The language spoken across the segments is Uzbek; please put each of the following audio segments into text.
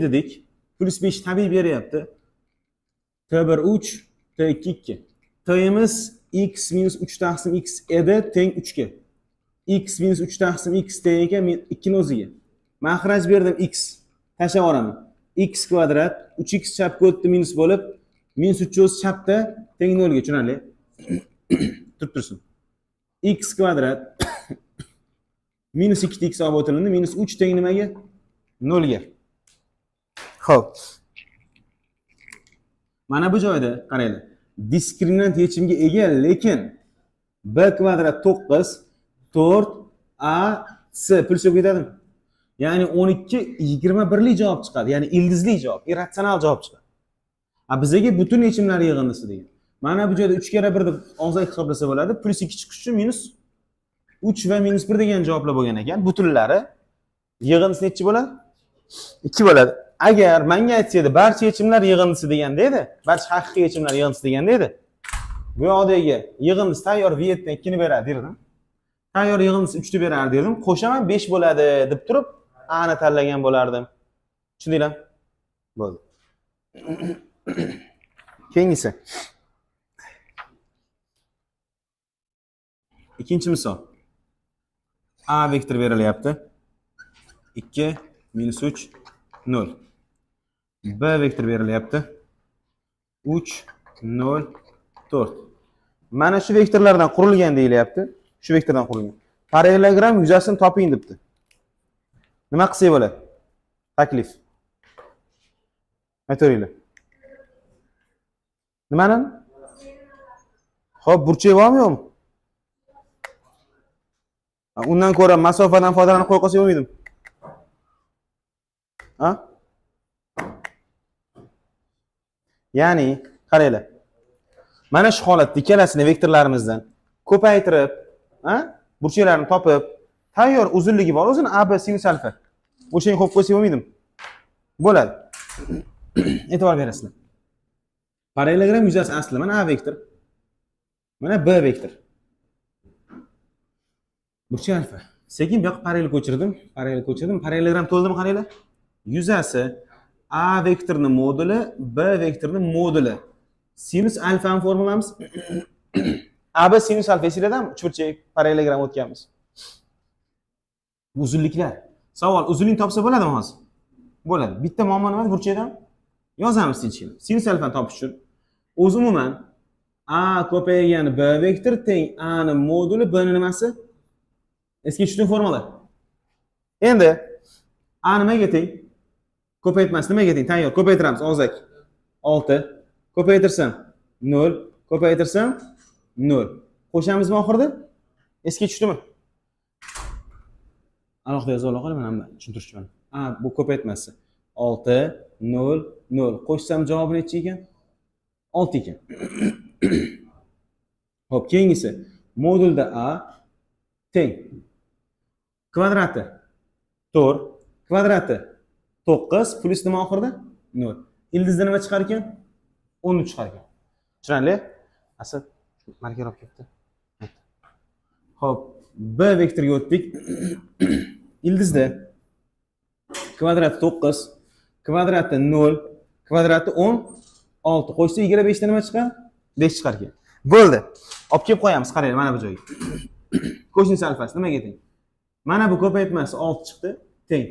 dedik. Plus 5 tabiiy beryapti. T1 3, T2 2. T'imiz x minus 3 taqsim x edi teng 3 ga. X minus 3 taqsim x teng ekan 2 ni o'ziga. Mahraj berdim x. Tashlab yuboraman. X kvadrat 3x chapga o'tdi minus bo'lib, minus 3 o'z chapda teng 0 ga, tushunarli? Turib tursin. X kvadrat minus 2x olib o'tilindi, minus 3 teng nimaga? 0 ga. Xo'p. Mana bu joyda qaranglar. Diskriminant yechimga ega, lekin b kvadrat 9 4 a c pul so'p ketadimi? Ya'ni 12 21 lik javob chiqadi. Ya'ni ildizli javob, irratsional javob chiqadi. Bizga butun yechimlar yig'indisi degan. Mana bu joyda 3 kere 1 deb og'zaki hisoblasa bo'ladi. Plus 2 chiqish uchun minus 3 va minus 1 degan javoblar bo'lgan ekan. Butunlari yig'indisi necha bo'ladi? 2 bo'ladi. Agar menga aytsaydi, barcha yechimlar yig'indisi deganda edi, barcha haqiqiy yechimlar yig'indisi deganda edi, bu yoqdagi yig'indisi tayyor viyetdan 2 ni beradi derdim. Tayyor yig'indisi 3 ni beradi derdim. Qo'shaman 5 bo'ladi deb turib, a'ni tanlagan bo'lardim. Tushundinglar? Bo'ldi. Keyingisi. Ikkinchi misol. A vektor berilyapti. 2 minus 3 0. B vektor berilyapti. 3 0 4. Mana shu vektorlardan qurilgan deyilyapti. Shu vektordan qurilgan. Parallelogram yuzasini toping debdi. Nima qilsak bo'ladi? Taklif. Aytaveringlar. Nimani? Xo'p, burchak bormi yo'qmi? Undan ko'ra masofadan foydalanib qo'ya qolsak bo'lmaydimi? Ha? Ya'ni, qaranglar. Mana shu holatda ikkalasini vektorlarimizdan ko'paytirib, burchaklarni topib, tayyor uzunligi bor o'zini AB sinus alfa. O'shani qo'yib qo'ysak bo'lmaydimi? Bo'ladi. E'tibor berasizlar. Parallelogram yuzasi asli mana A vektor. Mana B vektor. Burchak alfa. Sekin bu yoqqa parallel ko'chirdim. Parallelogram to'ldimi qaranglar? Yuzasi A vektorining moduli, B vektorining moduli. Sinus alfa formulamiz. AB sinus alfa esiladami? Uchburchak parallelogram o'tganmiz. Uzunliklar. Savol, uzunlik topsa bo'ladimi hozir? Bo'ladi. Bitta muammo nima? Burchakdan yozamiz tinchgina. Sinus alfani topish uchun o'zi umuman A ko'paygani B vektor teng A ning moduli B ning nimasi? Eski tushungan formula. Endi A nimaga teng? Ko'paytmas nimaga teng? Tayyor ko'paytiramiz og'zaki. 6 ko'paytirsam 0, ko'paytirsam 0. Qo'shamizmi oxirida? Eski tushdimi? Alohida yozib olaman hamma tushuntirish uchun. A bu ko'paytmasi. 6 0 0. Qo'shsam javobi necha ekan? 6 ekan. Xo'p, keyingisi. Modulda A teng kvadrati 4 kvadrati 9 plus nima oxirida? 0. Ildizda nima chiqar ekan? 13 chiqar ekan. Tushunarli? Asad markar olib ketdi. Xo'p, B vektoriga o'tdik. Ildizda kvadrati 9 kvadrati 0 kvadrati 16 qo'shsa 25 dan nima chiqar? 5 chiqar ekan. Bo'ldi. Olib kelib qo'yamiz, qaranglar mana bu joyga. Kosinus alfasi nimaga teng? Mana bu ko'paytmasi 6 chiqdi, teng.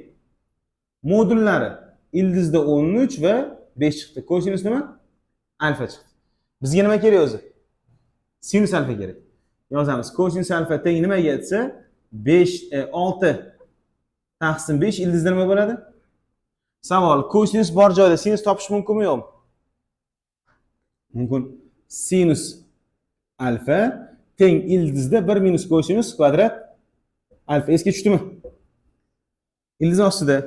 Modullari ildizda 13 va 5 chiqdi. Kosinus nima? Alfa chiqdi. Bizga nima kerak o'zi? Sinus alfa kerak. Yozamiz. Kosinus alfa teng nimaga desa 6 taqsim 5 ildizda nima bo'ladi? Savol, kosinus bor joyda sinus topish mumkinmi yo'qmi? Mumkin. Sinus alfa teng ildizda 1 minus kosinus kvadrat alfa. Esga tushdimi? Ildiz ostida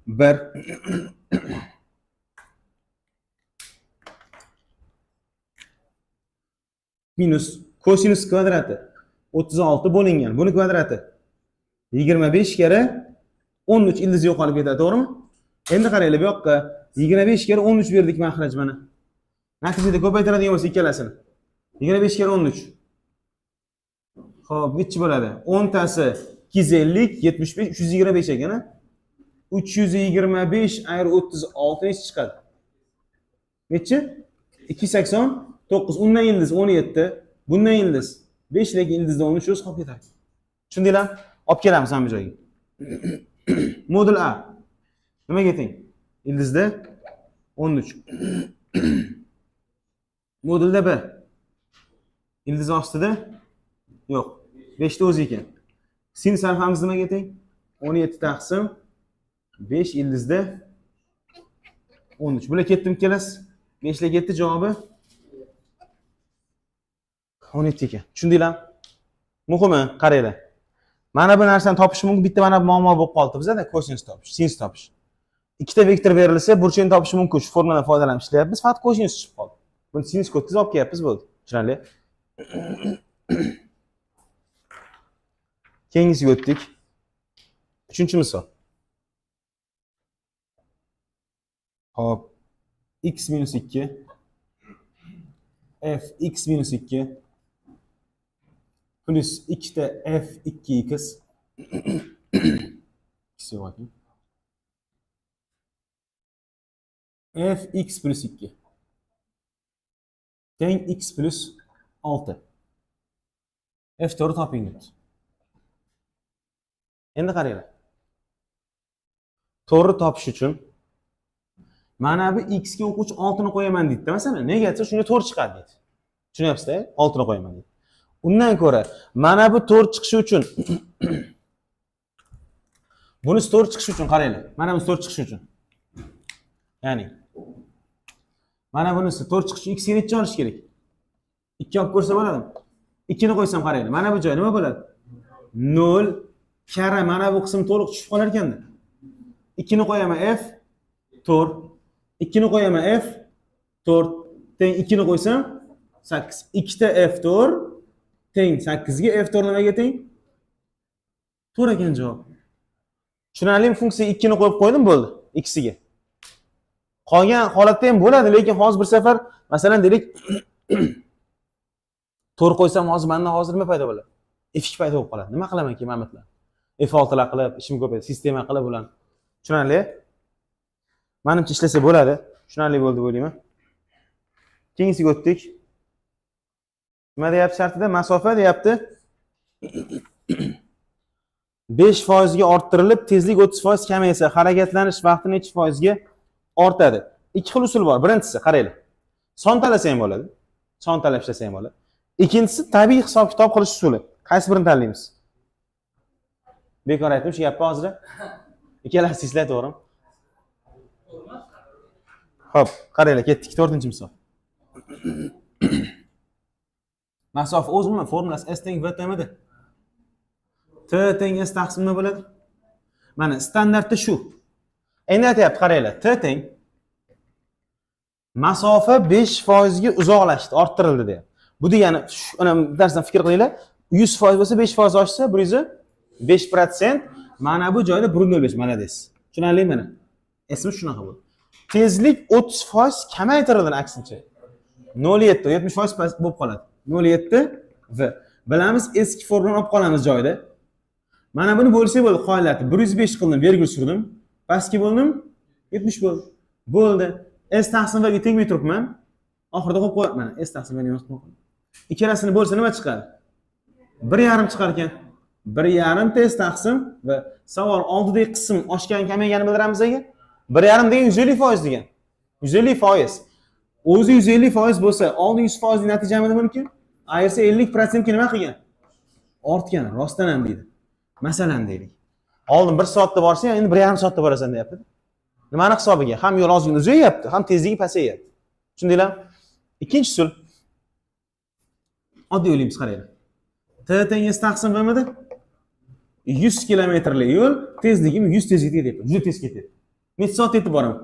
1 minus kosinus kvadrati 36 bo'lingan. Buni kvadrati 25 kere 13 ildiz yo'qolib ketadi, to'g'rimi? Endi qaranglar, bu yoqqa 25 kere 13 berdik mahraj mana. Natijada ko'paytiradigan bo'lsa ikkalasini. 25 kere 13. Xo'p, nechi bo'ladi? 10 tasi 250, 75, 325 ekan. 325 ayr 36 necha chiqadi? Nechi? 289. Undan yildiz 17. Bundan yildiz 5, lekin yildizda 13 o'z qolib ketadi. Tushundinglarmi? Olib kelamiz ham bu joyga. Modul A. Nimaga teng? Yildizda 13. Modulda B. Ildiz ostida yo'q. 5 ta o'zi ekan. Sin alfamiz nimaga teng? 17 taqsim 5 ildizda 13. Bular ketdimi kelasiz? 5 lar ketdi, javobi 17 ekan. Tushundinglarmi? Muhimi, qaranglar. Mana bu narsani topish mumkin. Bitta mana bu muammo bo'lib qoldi bizda, kosinus topish, sinus topish. Ikkita vektor berilsa, burchini topish mumkin. Shu formuladan foydalanib ishlayapmiz. Faqat kosinus chiqib qoldi. Buni sinus o'tkazib olib kelyapmiz, bo'ldi. Tushunarli? Keyingisiga o'tdik. 3-misol. Hop. X minus 2 f x minus 2 plus 2 ta f 2x f x plus 2 teng x plus 6 f to'g'ri toping debdi. Endi qaranglar. To'g'ri topish uchun mana bu x ga o'quvchi 6 ni qo'yaman deydi. Masalan, nega desa shunga 4 chiqadi deydi. Tushunyapsizda? 6 ni qo'yaman deydi. Undan ko'ra mana bu 4 chiqishi uchun bunisi 4 chiqishi uchun qaranglar. Mana bunisi 4 chiqishi uchun. Ya'ni mana bunisi 4 chiqishi uchun x ga necha olish kerak? 2 olib ko'rsa bo'ladimi? 2 ni qo'ysam qaranglar. Mana bu joy nima bo'ladi? 0 kara mana bu qism to'liq tushib qolar ekanda. 2 ni qo'yaman f 4. 2 ni qo'yaman f 4 teng 2 ni qo'ysam 8. 2 ta f 4 teng 8 ga f 4 nimaga teng? 4 ekan javob. Tushunarlimi? Funksiya 2 ni qo'yib qo'ydim, bo'ldi. X ga. Qolgan holatda ham bo'ladi, lekin hozir bir safar masalan deylik 4 qo'ysam hozir mendan hozir nima paydo bo'ladi? F2 paydo bo'lib qoladi. Nima qilaman keyin Mamatlar? F6 lar qilib, ishim ko'payadi, sistema qilib ularni. Tushunarli? Menimcha ishlasa bo'ladi. Tushunarli bo'ldi deb o'ylayman. Keyingisiga o'tdik. Nima deyapti shartida? Masofa deyapti. 5% ga orttirilib, tezlik 30% kamaysa, harakatlanish vaqti necha foizga ortadi? Ikki xil usul bor. Birinchisi, qaranglar. Son tanlasa ham bo'ladi. Son tanlab ishlasa ham bo'ladi. Ikkinchisi tabiiy hisob-kitob qilish usuli. Qaysi birini tanlaymiz? Bekor aytdim, shu gapni hozir. Ikkalasi sizlar to'g'rimi? Xo'p, qaranglar, ketdik 4-misol. Masofa o'zmi formulasi s teng v tmda. T teng s taqsim nima bo'ladi? Mana standartda shu. Endi aytayapti, qaranglar. T teng masofa 5% ga uzoqlashdi, orttirildi deyapti. Bu degani, ana bir narsadan fikr qilinglar. 100% bo'lsa 5% oshsa, 5%, mana bu joyda 1.05 malades. Tushunarlimi mana? Esmi shunaqa bo'ldi. Tezlik 30% kamaytirildi aksincha. 0.7 70% bo'lib qoladi. 0.7 v. Bilamiz, eski formulani olib qolamiz joyda. Mana buni bo'lsa bo'ldi qoidasi. 105 qildim, virgul surdim. Pastga bo'ldim, 70 bo'ldi. Bo'ldi. S taqsim v ga tengmi turibman. Oxirida qo'yib qo'yapman. S taqsim v ni yo'q qo'ydim. Ikkalasini bo'lsa nima chiqadi? 1.5 chiqar ekan. 1.5 test taqsim va savol oldidagi qism oshgan kamayganini bildiramizga 1.5 degan 150% degan. 150%. O'zi 150% bo'lsa, oldin 100% natijamida mumkin. Ayirsa 50% nima qilgan? Ortgan, rostdan ham deydi. Masalan deylik. Oldin 1 soatda borsa, endi 1.5 soatda borasan deyapti. Nimani hisobiga? Ham yo'l ozgina uzayapti, ham tezligi pasayapti. Tushundinglarmi? Ikkinchi usul. Oddiy o'ylaymiz, qaranglar. T teng S taqsim vmda 100 kilometrlik yo'l tezligim 100 tezlikda ketyapti. Juda tez ketyapti. Necha soat yetib boraman?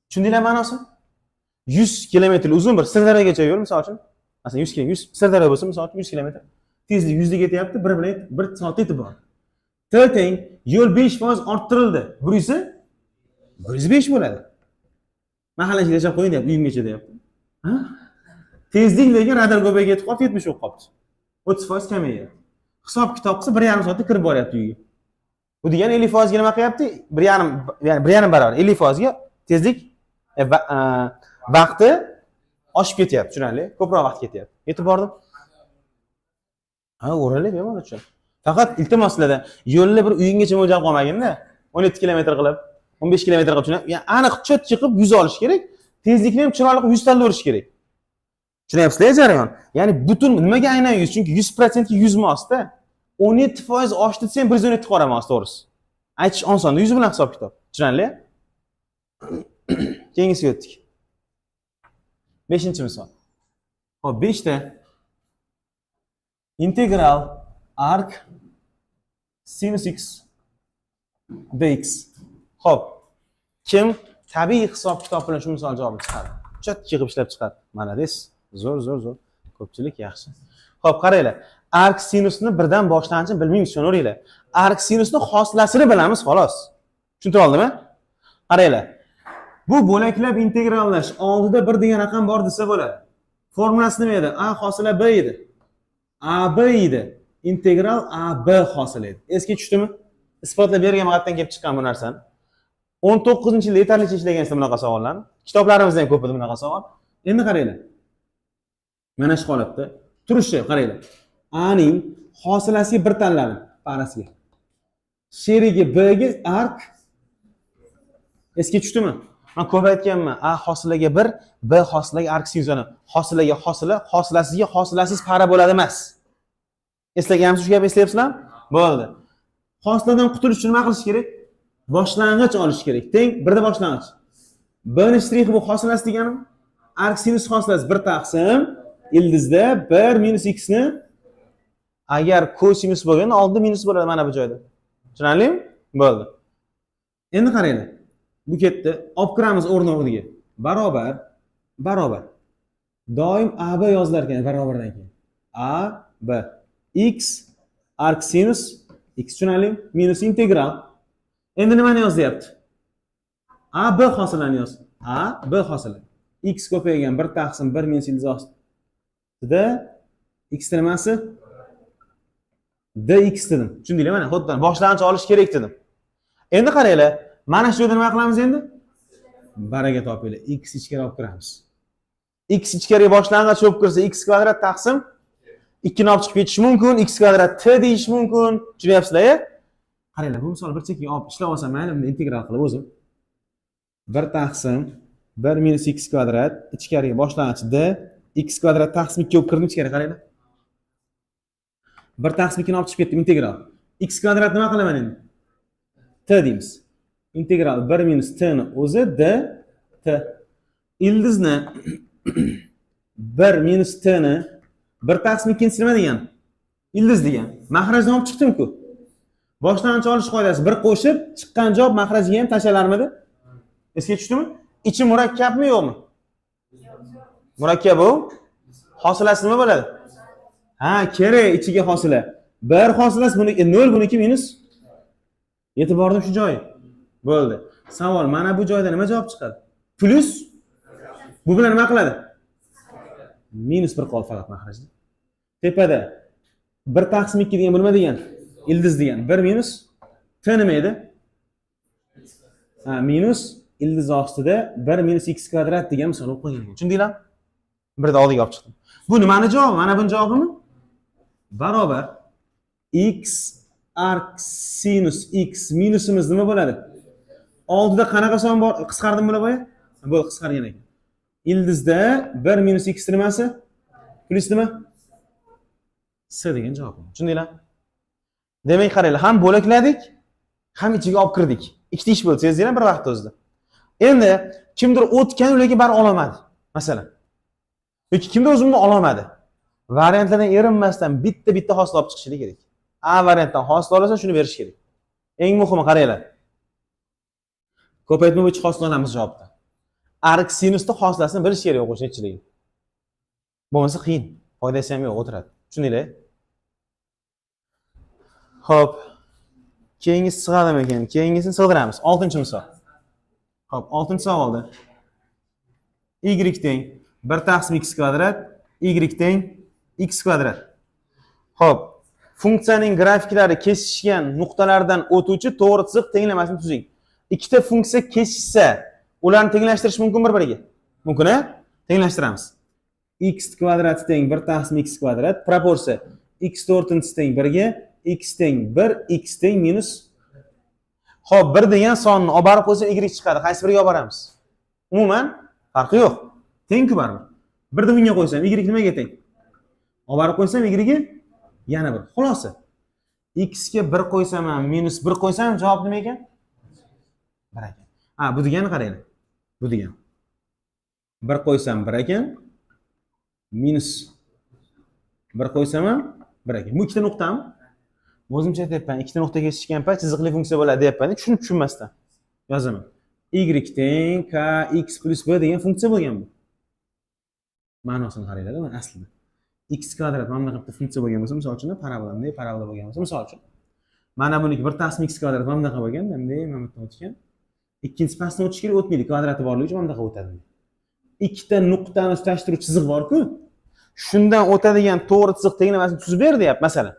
Tushundinglar ma'nosi? 100 kilometr uzun bir Sirdaryogacha yo'l, misol uchun. Masalan 100 km, 100 Sirdaryo bo'lsa, misol uchun 100 kilometr. Tezlik 100 ga ketyapti, 1 soat yetib boradi. T teng yo'l 5% orttirildi. Bu esa 105 bo'ladi. Mahallangizga yashab qo'ying deyapti, uyimgacha deyapti. Ha? Tezlik lekin radar ko'payib ketib qoldi, 70 bo'lib qoldi. 30% kamayyapti. Hisob kitob qilsa 1.5 soatda kirib boryapti uyga. Bu degani 50% ga nima qilyapti? 1,5 ya'ni 1,5 barobar 50% ga tezlik vaqti oshib ketyapti, tushunarli? Ko'proq vaqt ketyapti. Yetib bordim. Ha, o'ralib bemalol tushun. Faqat iltimos sizlardan yo'lni bir uyinggacha mo'ljal qolmaginda, 17 kilometr qilib, 15 kilometr qilib tushunab, ya'ni aniq chot chiqib 100 olish kerak. Tezlikni ham chiroyli 100 tanlaverish kerak. Tushunyapsizlar jarayon? Ya'ni butun nimaga aynan 100? Chunki 100% ga 100 mosda. 17% oshdi desam 117 qo'yamiz, to'g'risi. Aytish osonda 100 bilan hisob kitob. Tushunarli? Keyingisiga o'tdik. 5-misol. Xo'p, 5ta integral arc sinus x dx. Xo'p, kim tabiiy hisob kitob bilan shu misol javobini chiqardi? Chat yig'ib ishlab chiqardi. Malades. Zo'r. Ko'pchilik yaxshi. Xo'p, qaranglar. Arc sinusni birdan boshlanishini bilmaymiz, tushunaveringlar. Arc sinusni xoslasini bilamiz, xolos. Tushuntira oldimmi? Qaranglar. Bu bo'laklab integrallash oldida bir degan raqam bor desa bo'ladi. Formulasi nima edi? A hosila b edi. AB edi. Integral AB hosil edi. Esga tushdimi? Isbotlab bergan vaqtdan kelib chiqqan bu narsani. 19-yilda yetarlicha ishlagansizlar bunaqa savollarni. Kitoblarimizda ham ko'p edi bunaqa savol. Endi qaranglar. Mana shu holatda turishi qaranglar. A ning hosilasiga bir tanladim, parasiga. Sherigi B ga arc esga tushdimi? Men ko'p aytganman. A hosilaga 1, B hosilaga arc sinusini. Hosilaga hosila, hosilasiga hosilasiz para bo'ladi emas. Eslagansiz shu gapni eslayapsizlarmi? Bo'ldi. Hosiladan qutulish uchun nima qilish kerak? Boshlang'ich olish kerak. Teng birda boshlang'ich. B ning shtrihi bu hosilasi degani arc sinus hosilasi 1 taqsim ildizda 1 - x ni agar kosinus bo'lganda oldida minus bo'ladi mana bu joyda. Tushunarlimi? Bo'ldi. Endi qaranglar. Bu ketdi. Olib kiramiz o'rniga. Barobar. Doim AB yozilar ekan barobardan keyin. A B x arc sinus x tushunarlimi? Minus integral. Endi nimani yozyapti? A B hosilani yoz. A B hosila. X ko'paygan 1 taqsim 1 minus ildiz ostida x nimasi? Dx dedim. Tushundinglar mana xuddi boshlang'ich olish kerak dedim. Endi qaranglar. Mana shu yerda nima qilamiz endi? Baraga topinglar. X ichkari olib kiramiz. X ichkariga boshlang'ich olib kirsa x kvadrat taqsim 2 ni olib chiqib ketish mumkin. X kvadrat t deyish mumkin. Tushunyapsizlar-a? Qaranglar, bu misol bir chekkaga olib ishlab olsam, mayli buni integral qilib o'zim. 1 taqsim 1 minus x kvadrat ichkariga boshlang'ich d x kvadrat taqsim 2 olib kirdim ichkariga qaranglar. 1 taqsim 2 ni olib chiqib ketdim integral. X kvadrat nima qilaman endi? T deymiz. Integral 1 minus t ni o'zi d t. Ildizni 1 minus t ni 1 taqsim 2 nima degan? Ildiz degan. Mahrajdan olib chiqdim-ku. Boshlang'ich olish qoidasi 1 qo'shib, chiqqan javob mahrajiga ham tashlalarmidi? Esga tushdimi? Ichi murakkabmi yo'qmi? Murakkab bu. Hosilasi nima bo'ladi? Ha, kerak ichiga hosila. 1 hosilasi buniki 0, buniki minus. Yetib bordim shu joy. Bo'ldi. Savol mana bu joyda nima javob chiqadi? Plus bu bilan nima qiladi? Minus 1 qoldi faqat mahrajda. Tepada 1 taqsim 2 degan nima degan? Ildiz degan. 1 minus t nima edi? Ha, minus ildiz ostida 1 minus x kvadrat degan misol o'qib qo'ygan. Tushundinglarmi? Birda oldiga olib chiqdim. Bu nimani javobi? Mana buning javobimi? Barobar x arc sinus x minusimiz nima bo'ladi? Oldida qanaqa son bor? Qisqardim buni boya? Bo'ldi, qisqargan ekan. Ildizda 1 minus x nimasi? Plus nima? S degan javob. Tushundinglar? Demak, qaranglar, ham bo'lakladik, ham ichiga olib kirdik. Ikkita ish bo'ldi, sezinglar bir vaqt o'zida. Endi kimdir o'tgan ularga bar ololmadi, masalan. Yoki kimdir o'zimni ololmadi. Variantlardan erinmasdan bitta hosil olib chiqish kerak. A variantdan hosil olsa shuni berish kerak. Eng muhimi qaranglar. Ko'paytma bo'yicha hosil olamiz javobda. Arc sinusni hosilasini bilish kerak o'quvchichilik. Bo'lmasa qiyin, foydasi ham yo'q, o'tiradi. Tushundinglar? Xo'p. Keyingisi sig'adimi ekan? Keyingisini sig'diramiz. 6-misol. Xo'p, 6-savolda y teng 1 taqsim x kvadrat, y teng x kvadrat. Xo'p, funksiyaning grafiklari kesishgan nuqtalardan o'tuvchi to'g'ri chiziq tenglamasini tuzing. Ikkita funksiya kesishsa, ularni tenglashtirish mumkin bir-biriga? Mumkin-a? Tenglashtiramiz. X kvadrat teng 1 taqsim x kvadrat, proporsiya x 4 teng 1 ga, x teng 1, x teng minus. Xo'p, 1 degan sonni olib borib qo'ysa y chiqadi. Qaysi biriga olib boramiz? Umuman farqi yo'q. Teng-ku baribir. 1 ni bunga qo'ysam, y nimaga teng? Olib borib qo'ysam y ga yana 1. Xulosa. X ga 1 qo'ysam ham, minus 1 qo'ysam ham javob nima ekan? 1 ekan. Ha, bu degani qaranglar. Bu degan. 1 qo'ysam 1 ekan. Minus 1 qo'ysam ham 1 ekan. Bu ikkita nuqtami? O'zimcha aytayapman, ikkita nuqta kesishgan payt chiziqli funksiya bo'ladi deyapman. Tushunmasdan yozaman. Y teng k x plus b degan funksiya bo'lgan bu. Ma'nosini qaranglar, mana aslida. X kvadrat mana bunaqa funksiya bo'lgan bo'lsa, misol uchun parabola bo'lgan bo'lsa, misol uchun mana buniki 1 taqsim x kvadrat mana bunaqa bo'lgan, bunday mana bu o'tgan. Ikkinchi pastdan o'tish kerak, o'tmaydi. Kvadrati borligi uchun mana bunaqa o'tadi. Ikkita nuqtani tutashtiruvchi chiziq bor-ku. Shundan o'tadigan to'g'ri chiziq tenglamasini tuzib ber, deyapti, masalan.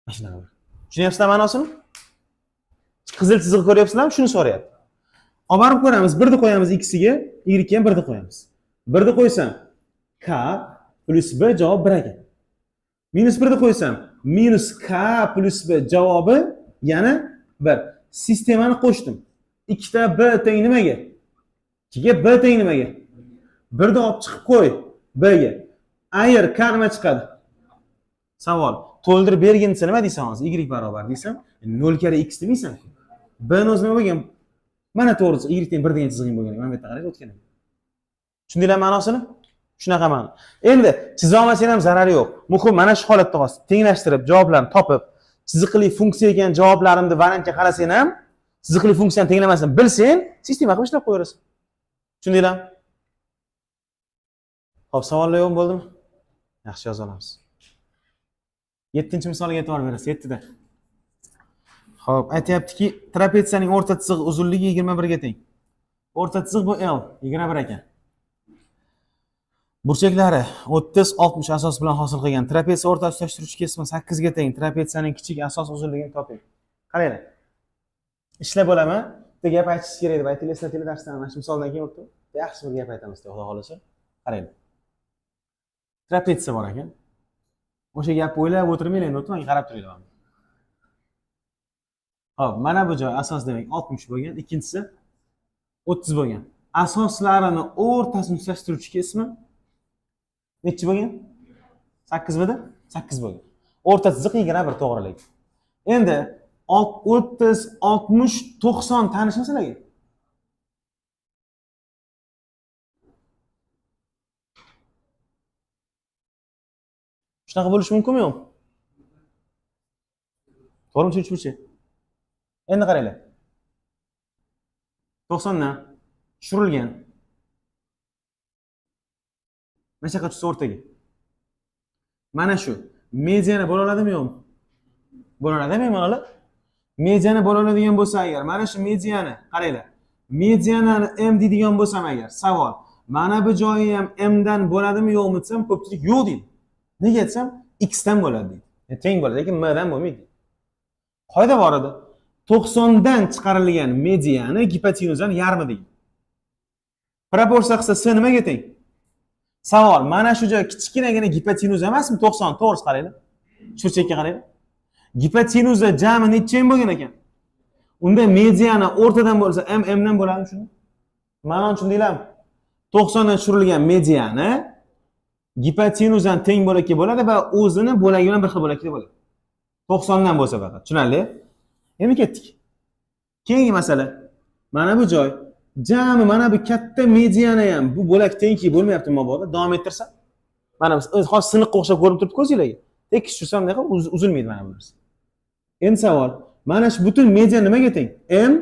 Mana shunaqa. Tushunyapsizlar ma'nosini? Qizil chiziq ko'ryapsizlarmi? Shuni so'rayapti. Olib borib ko'ramiz. 1 ni qo'yamiz x ga, y ga ham 1 ni qo'yamiz. 1 ni qo'ysam k plus b javob 1 ekan. Minus 1 ni qo'ysam minus k plus b javobi yana 1. Sistemani qo'shdim. Ikkita b teng nimaga? 2 ga b teng nimaga? 1 ni olib chiqib qo'y b ga. Agar k nima chiqadi? Savol. To'ldirib bergin desa nima deysan hozir? Y barobar desam, 0 kare x demaysan. B ni o'zi nima bo'lgan? Mana to'g'risi y teng 1 degan chizig'ing bo'lgan. Mana bu yerda qarang o'tgan. Tushundinglar ma'nosini? Shunaqa ma'no. Endi chiza olmasang ham zarari yo'q. Muhim mana shu holatda hozir tenglashtirib, javoblarni topib, chiziqli funksiya ekan javoblarimni variantga qarasang ham, chiziqli funksiyani tenglamasini bilsang, sistema qilib ishlab qo'yaverasiz. Tushundinglarmi? Xo'p, savollar yo'qmi, bo'ldimi? Yaxshi yoza olamiz. 7-misolga e'tibor berasiz, 7da. Xo'p, aytayaptiki, trapetsiyaning o'rta chizig'i uzunligi 21 ga teng. O'rta chiziq bu L, 21 ekan. Burchaklari 30-60 asos bilan hosil qilgan trapetsiya o'rta tutashtiruvchi kesimi 8 ga teng. Trapetsiyaning kichik asos uzunligini toping. Qaranglar. Ishlab bo'laman. Bitta gap aytishingiz kerak deb aytilasizlar teledarsdan mana shu misoldan keyin o'tdi. Yaxshi bir gap aytamiz, Xudo xolasa. Qaranglar. Trapetsiya bor ekan. O'sha gapni o'ylab o'tirmanglar, endi o'tmang, qarab turinglar. Xo'p, mana bu joy asos demak 60 bo'lgan, ikkinchisi 30 bo'lgan. Asoslarini o'rtasini tutashtiruvchi kesimi nechi bo'lgan? 8 midi? 8 bo'lgan. O'rta chiziq 21 to'g'rilik. Endi 30, 60, 90 tanishmi sizlarga? Shunaqa bo'lishi mumkinmi yo'qmi? To'g'rimi, tushunchi? Endi qaranglar. 90 dan tushirilgan. Mana shu yoqqa o'rtaga. Mana shu mediana bo'la oladimi yo'qmi? Bo'la oladimi mana? Mediana bo'la oladigan bo'lsa agar, mana shu mediana, qaranglar. Medianani m deydigan bo'lsam agar, savol. Mana bu joyi ham m dan bo'ladimi yo'qmi desam, ko'pchilik yo'q deydi. Nega desam, x dan bo'ladi deydi. Teng bo'ladi, lekin m dan bo'lmaydi. Qoida bor edi. 90 dan chiqarilgan mediani gipotenuzani yarmi deydi. Proporsiya qilsa s nimaga teng? Savol, mana shu joy kichkinagina gipotenuza emasmi? 90, to'g'risi qaranglar. Churchakka qaranglar. Gipotenuza jami necha m bo'lgan ekan? Unda mediana o'rtadan bo'lsa m dan bo'ladimi shuni? Ma'no tushundinglarmi? 90 dan tushirilgan mediani gipotenuzani teng bo'lakka bo'ladi va o'zini bo'lagi bilan bir xil bo'lakda bo'ladi. 90 dan bo'lsa faqat. Tushunarli? Endi ketdik. Keyingi masala. Mana bu joy jami mana bu katta mediana ham bu bo'lak tengki bo'lmayapti mabodo. Davom ettirsam. Mana biz hozir siniqqa o'xshab ko'rinib turibdi ko'zingizlarga. Tekis tursam bunaqa uzilmaydi mana bu. Endi savol. Mana shu butun median nimaga teng? M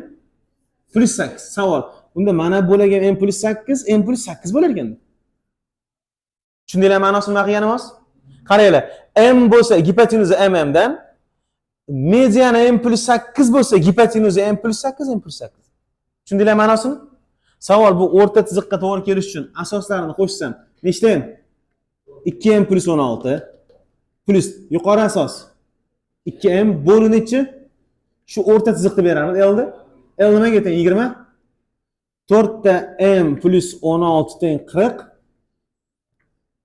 plus 8. Savol. Unda mana bo'lgan m plus 8, m plus 8 bo'lar ekan. Tushundinglar ma'nosini nima qilganim hozir? Qaranglar. M bo'lsa gipotenuza m dan, mediana m plus 8 bo'lsa gipotenuza m plus 8, m plus 8. Tushundinglar ma'nosini? Savol, bu o'rta chiziqqa to'g'ri kelish uchun asoslarini qo'shsam nechta m? 2m plus 16 plus yuqori asos 2m bo'linchi shu o'rta chiziqni beramiz L ni. L nimaga teng? 20. 4 ta m plus 16 teng 40.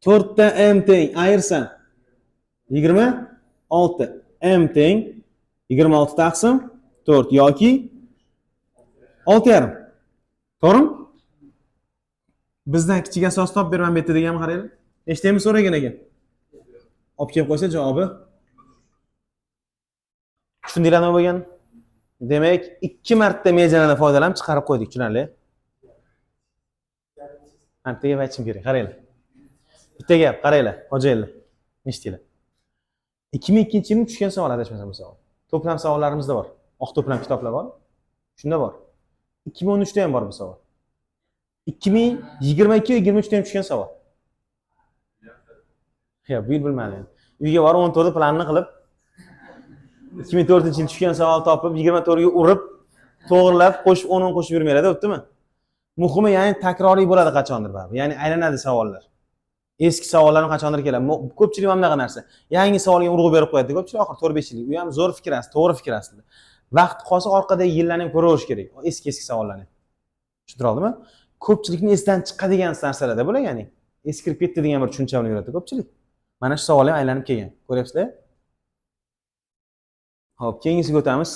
4 ta m teng ayirsan 26. M teng 26 taqsim 4 yoki 6,5. To'g'rimi? Bizdan kichik asos topib beraman bu yerda deganmi qaranglar. Eshitaymi so'ragan ekan. Olib kelib qo'ysa javobi. Tushundinglarmi nima bo'lgan? Demak, 2 marta medianadan foydalanib chiqarib qo'ydik, tushunarli? Bitta gap aytishim kerak, qaranglar. Bitta gap, qaranglar, hojilar. Eshitdinglar. 2002-yilda tushgan savol adashmasam bu savol. To'plam savollarimizda bor. Oq to'plam kitoblar bor. Shunda bor. 2013 da ham bor bu savol. 2022 va 23 da ham tushgan savol. Ya, bu yil bilmadim. Uyga borib 14 planni qilib 2004-yil tushgan savol topib 24 ga urib to'g'rilab qo'shib 10 qo'shib yurmaylar, o'tdimi? Muhimi, ya'ni takroriy bo'ladi qachondir baribir. Ya'ni aylanadi savollar. Eski savollarni qachondir keladi. Ko'pchilik ham bunaqa narsa. Yangi savolga urg'u berib qo'yadi. Ko'pchilik oxir 4-5 yillik. U ham zo'r fikr aslida, to'g'ri fikr aslida. Vaqt qolsa orqadagi yillarni ham ko'raverish kerak. Eski savollarni. Tushuntirdingmi? Ko'pchilikni esdan chiqadigan narsalarda bular, ya'ni eskirib ketdi degan bir tushuncha bilan yuradi ko'pchilik. Mana shu savol ham aylanib kelgan. Ko'ryapsizlar? Xo'p, keyingisiga o'tamiz.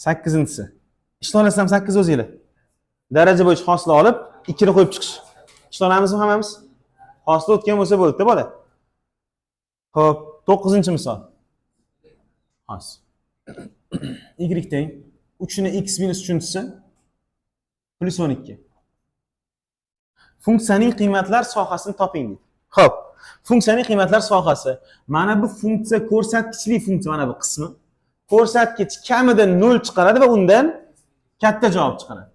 8-inchisi. Ishlasam 8 o'zinglar. Daraja bo'yicha hosila olib 2 ni qo'yib chiqish. Ishlamamizmi hammamiz? Hosila o'tgan bo'lsa bo'ldi-da bola. Xo'p, 9-misol. Hos. Y teng 3 ni x minus 3-si plus 12. Funksiyaning qiymatlar sohasini toping deydi. Xo'p, funksiyaning qiymatlar sohasi. Mana bu funksiya ko'rsatkichli funksiya, mana bu qismi. Ko'rsatkich kamida 0 chiqaradi va undan katta javob chiqaradi.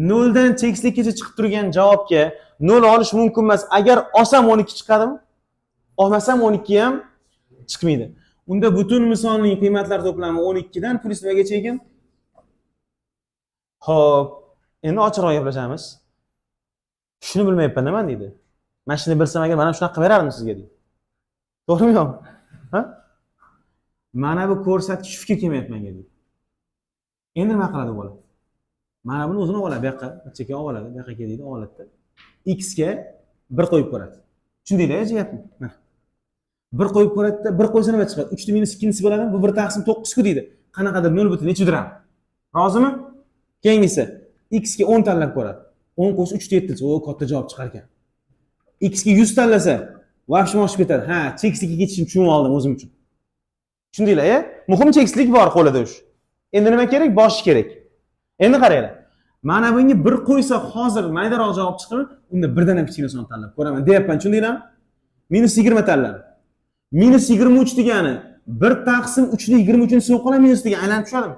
0 dan cheksizlikkacha chiqib turgan javobga 0 olish mumkin emas. Agar olsam 12 chiqadimi? Olmasam 12 ham chiqmaydi. Unda butun misolning qiymatlar to'plami 12 dan plus nimagacha ekan? Xo'p, endi ochiqroq gaplashamiz. Shuni bilmayapman nima deydi? Mana shuni bilsam agar mana shunaqa qilib berardim sizga deydi. To'g'rimi yo'q? Ha? Mana bu ko'rsatkich fikr kelmayapti menga deydi. Endi nima qiladi bola? Mana buni o'zini oladi, bu yoqqa, chekka oladi, bu yoqqa keladi, oladida. X ga 1 qo'yib ko'radi. Tushundinglar-chi gapni? Mana. 1 qo'yib ko'radida, 1 qo'ysa nima chiqadi? 3 ni minus 2-si bo'ladi. Bu 1 taqsim 9 ku deydi. Qanaqadir 0 butun necha dirham? Rozimi? Keyingisi x ga 10 tanlab ko'radi. 10 qo'shib 3 7, o katta javob chiqar ekan. X ga 100 tanlasa, vaqtim oshib ketadi. Ha, cheksizlikka ketishni tushunib oldim o'zim uchun. Tushundinglar-a? Muhim cheksizlik bor qo'lida ush. Endi nima kerak? Bosh kerak. Endi qaranglar. Mana bunga 1 qo'ysa hozir maydaroq javob chiqadi, unda birdan ham kichkina son tanlab ko'raman deyapman, tushundinglarmi? Minus 20 tanladi. Minus 23 degani 1 taqsim 3 ni 23-si yo'qola minus degan aylanib tushadimi?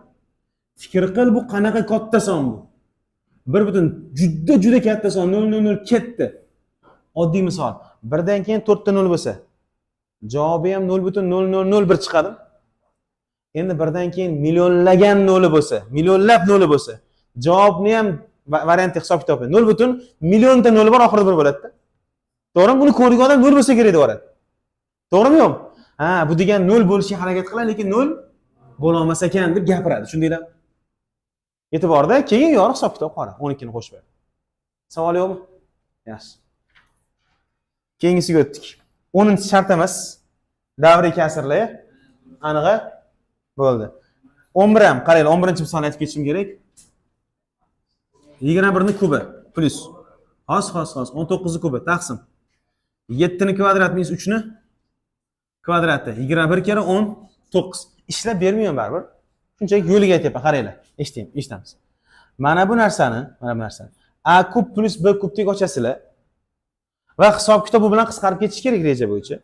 Fikr qil, bu qanaqa katta son bu? 1 butun juda katta son 000 ketdi. Oddiy misol. 1 dan keyin 4 ta 0 bo'lsa, javobi ham 0.0001 chiqadi. Endi 1 dan keyin millionlagan 0 bo'lsa, millionlab 0 bo'lsa, javobni ham variantni hisob kitob qilib 0 butun millionta 0 bor, oxirida 1 bo'ladi-da. To'g'rimi? Buni ko'rgan odam 0 bo'lsa kerak deb o'radi. To'g'rimi yo'q? Ha, bu degan 0 bo'lishga harakat qiladi, lekin 0 bo'la olmas ekan deb gapiradi. Tushundinglarmi? E'tiborda, keyin yorug' hisob kitob qora, 12 ni qo'shib ber. Savol yo'qmi? Yaxshi. Keyingisiga o'tdik. 10-shart emas. Davriy kasrlar aniq bo'ldi. 11 ham, qaranglar, 11-misolni aytib ketishim kerak. 21 ni kubi plus hos 19 ni kubi taqsim 7 ni kvadrat minus 3 ni kvadrati 21 kere 19. Ishlab bermayman baribir. Shunchaki yo'liga aytyapman, qaranglar. Eshitamiz. Mana bu narsani a kub plus b kub deb ochasizlar va hisob kitob bu bilan qisqarib ketish kerak reja bo'yicha.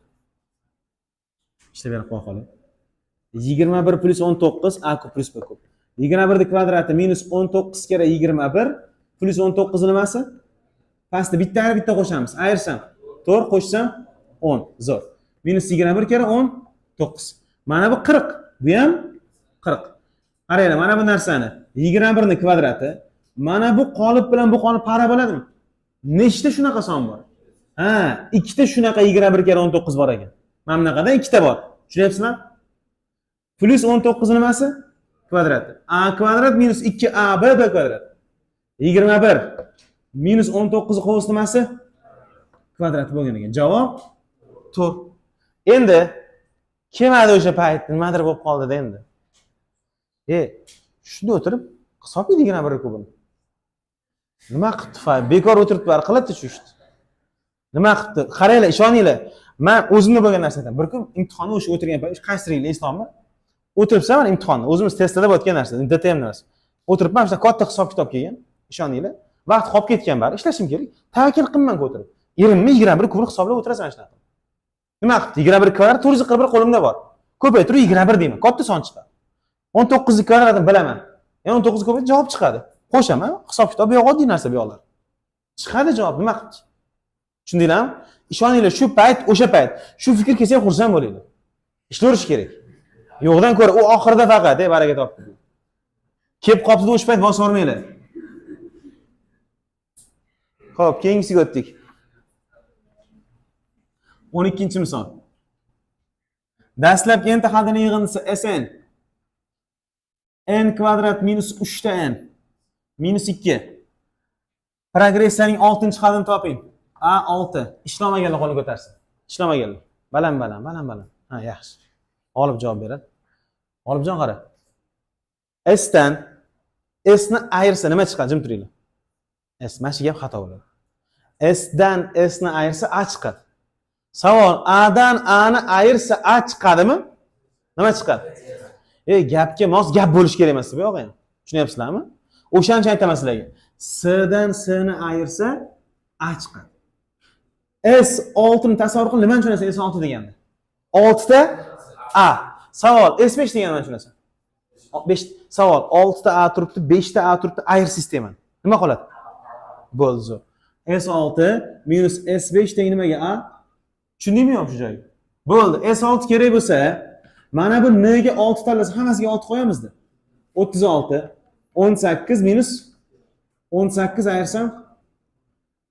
Ishlab berib qo'ya qoling. 21 plus 19 a kub plus b kub. 21 ni kvadrati minus 19 kere 21 plus 19 nimasi? Pastda bitta qo'shamiz. Ayirsam 4 qo'shsam 10. Zo'r. Minus 21 kere 19. Mana bu 40. Bu ham 40. Qaranglar, mana bu narsani 21 ni kvadrati, mana bu qolip bilan bu qolip para bo'ladimi? Nechta shunaqa son bor? Ha, ikkita shunaqa 21 kar 19 bor ekan. Mana bunaqadan ikkita bor. Tushunyapsizlar? Plus 19 nimasi? Kvadrati. A kvadrat minus 2ab kvadrat. 21 minus 19 qovus nimasi? Kvadrati bo'lgan ekan. Javob 4. Endi kelmadi o'sha payt, nimadir bo'lib qoldi-da endi. Shunda o'tirib hisob edi 21 kubini. Nima qilibdi fa? Bekor o'tiribdi, qilibdi shu ishni. Nima qilibdi? Qaranglar, ishoninglar. Men o'zimda bo'lgan narsa aytaman. Bir kun imtihonni o'sha o'tirgan payt, qaysiringlar eslolmayman. O'tiribsan mana imtihonni, o'zimiz testda o'tgan narsa, DTM narsa. O'tiribman, o'sha katta hisob kitob kelgan. Ishoninglar, vaqt qolib ketgan bari, ishlashim kerak. Tavakkal qilman o'tirib. Erimni 21 kubni hisoblab o'tirasan shunaqa. Nima qilibdi? 21 kvadrat 441 qo'limda bor. Ko'paytirib 21 deyman. Katta son chiqadi. 19 ni kvadratini bilaman. 19 ko'paytirib javob chiqadi. Qo'shaman, hisob kitob bu oddiy narsa bu yoqlar. Chiqadi javob, nima qilibdi? Tushundinglarmi? Ishoninglar, shu payt, o'sha payt, shu fikr kelsa xursand bo'linglar. Ishlaverish kerak. Yo'qdan ko'ra, u oxirida faqat, baraka topdi. Kelib qopdi o'sha payt bosib olmanglar. Xo'p, keyingisiga o'tdik. 12-misol. Dastlabki n tahadining yig'indisi Sn. N kvadrat minus 3 ta n minus 2. Progressiyaning 6-hadini toping. A6. Ishlamaganlar qo'lni ko'tarsin. Ishlamaganlar. Baland. Ha, yaxshi. Olib javob beradi. Olibjon qara. S dan S ni ayirsa nima chiqadi? Jim turinglar. S mana shu gap xato bo'ladi. S dan S ni ayirsa A chiqadi. Savol, A dan A ni ayirsa A chiqadimi? Nima chiqadi? Gapga mos gap bo'lish kerak emas bu yo'q ham. Tushunyapsizlarmi? O'shancha aytaman sizlarga. S dan S ni ayirsa A chiqadi. S6 ni tasavvur qil, nima tushunasan S6 deganda? 6 ta A. Savol, S5 deganini tushunasan? 5 savol, 6 ta A turibdi, 5 ta A turibdi, ayir sistemani. Nima qoladi? Bo'ldi. S6 minus S5 teng nimaga A? Tushundingmi yo'q shu joyga? Bo'ldi. S6 kerak bo'lsa, mana bu n ga 6 tanlasa, hammasiga 6 qo'yamizda. 36 18 minus 18 ayirsam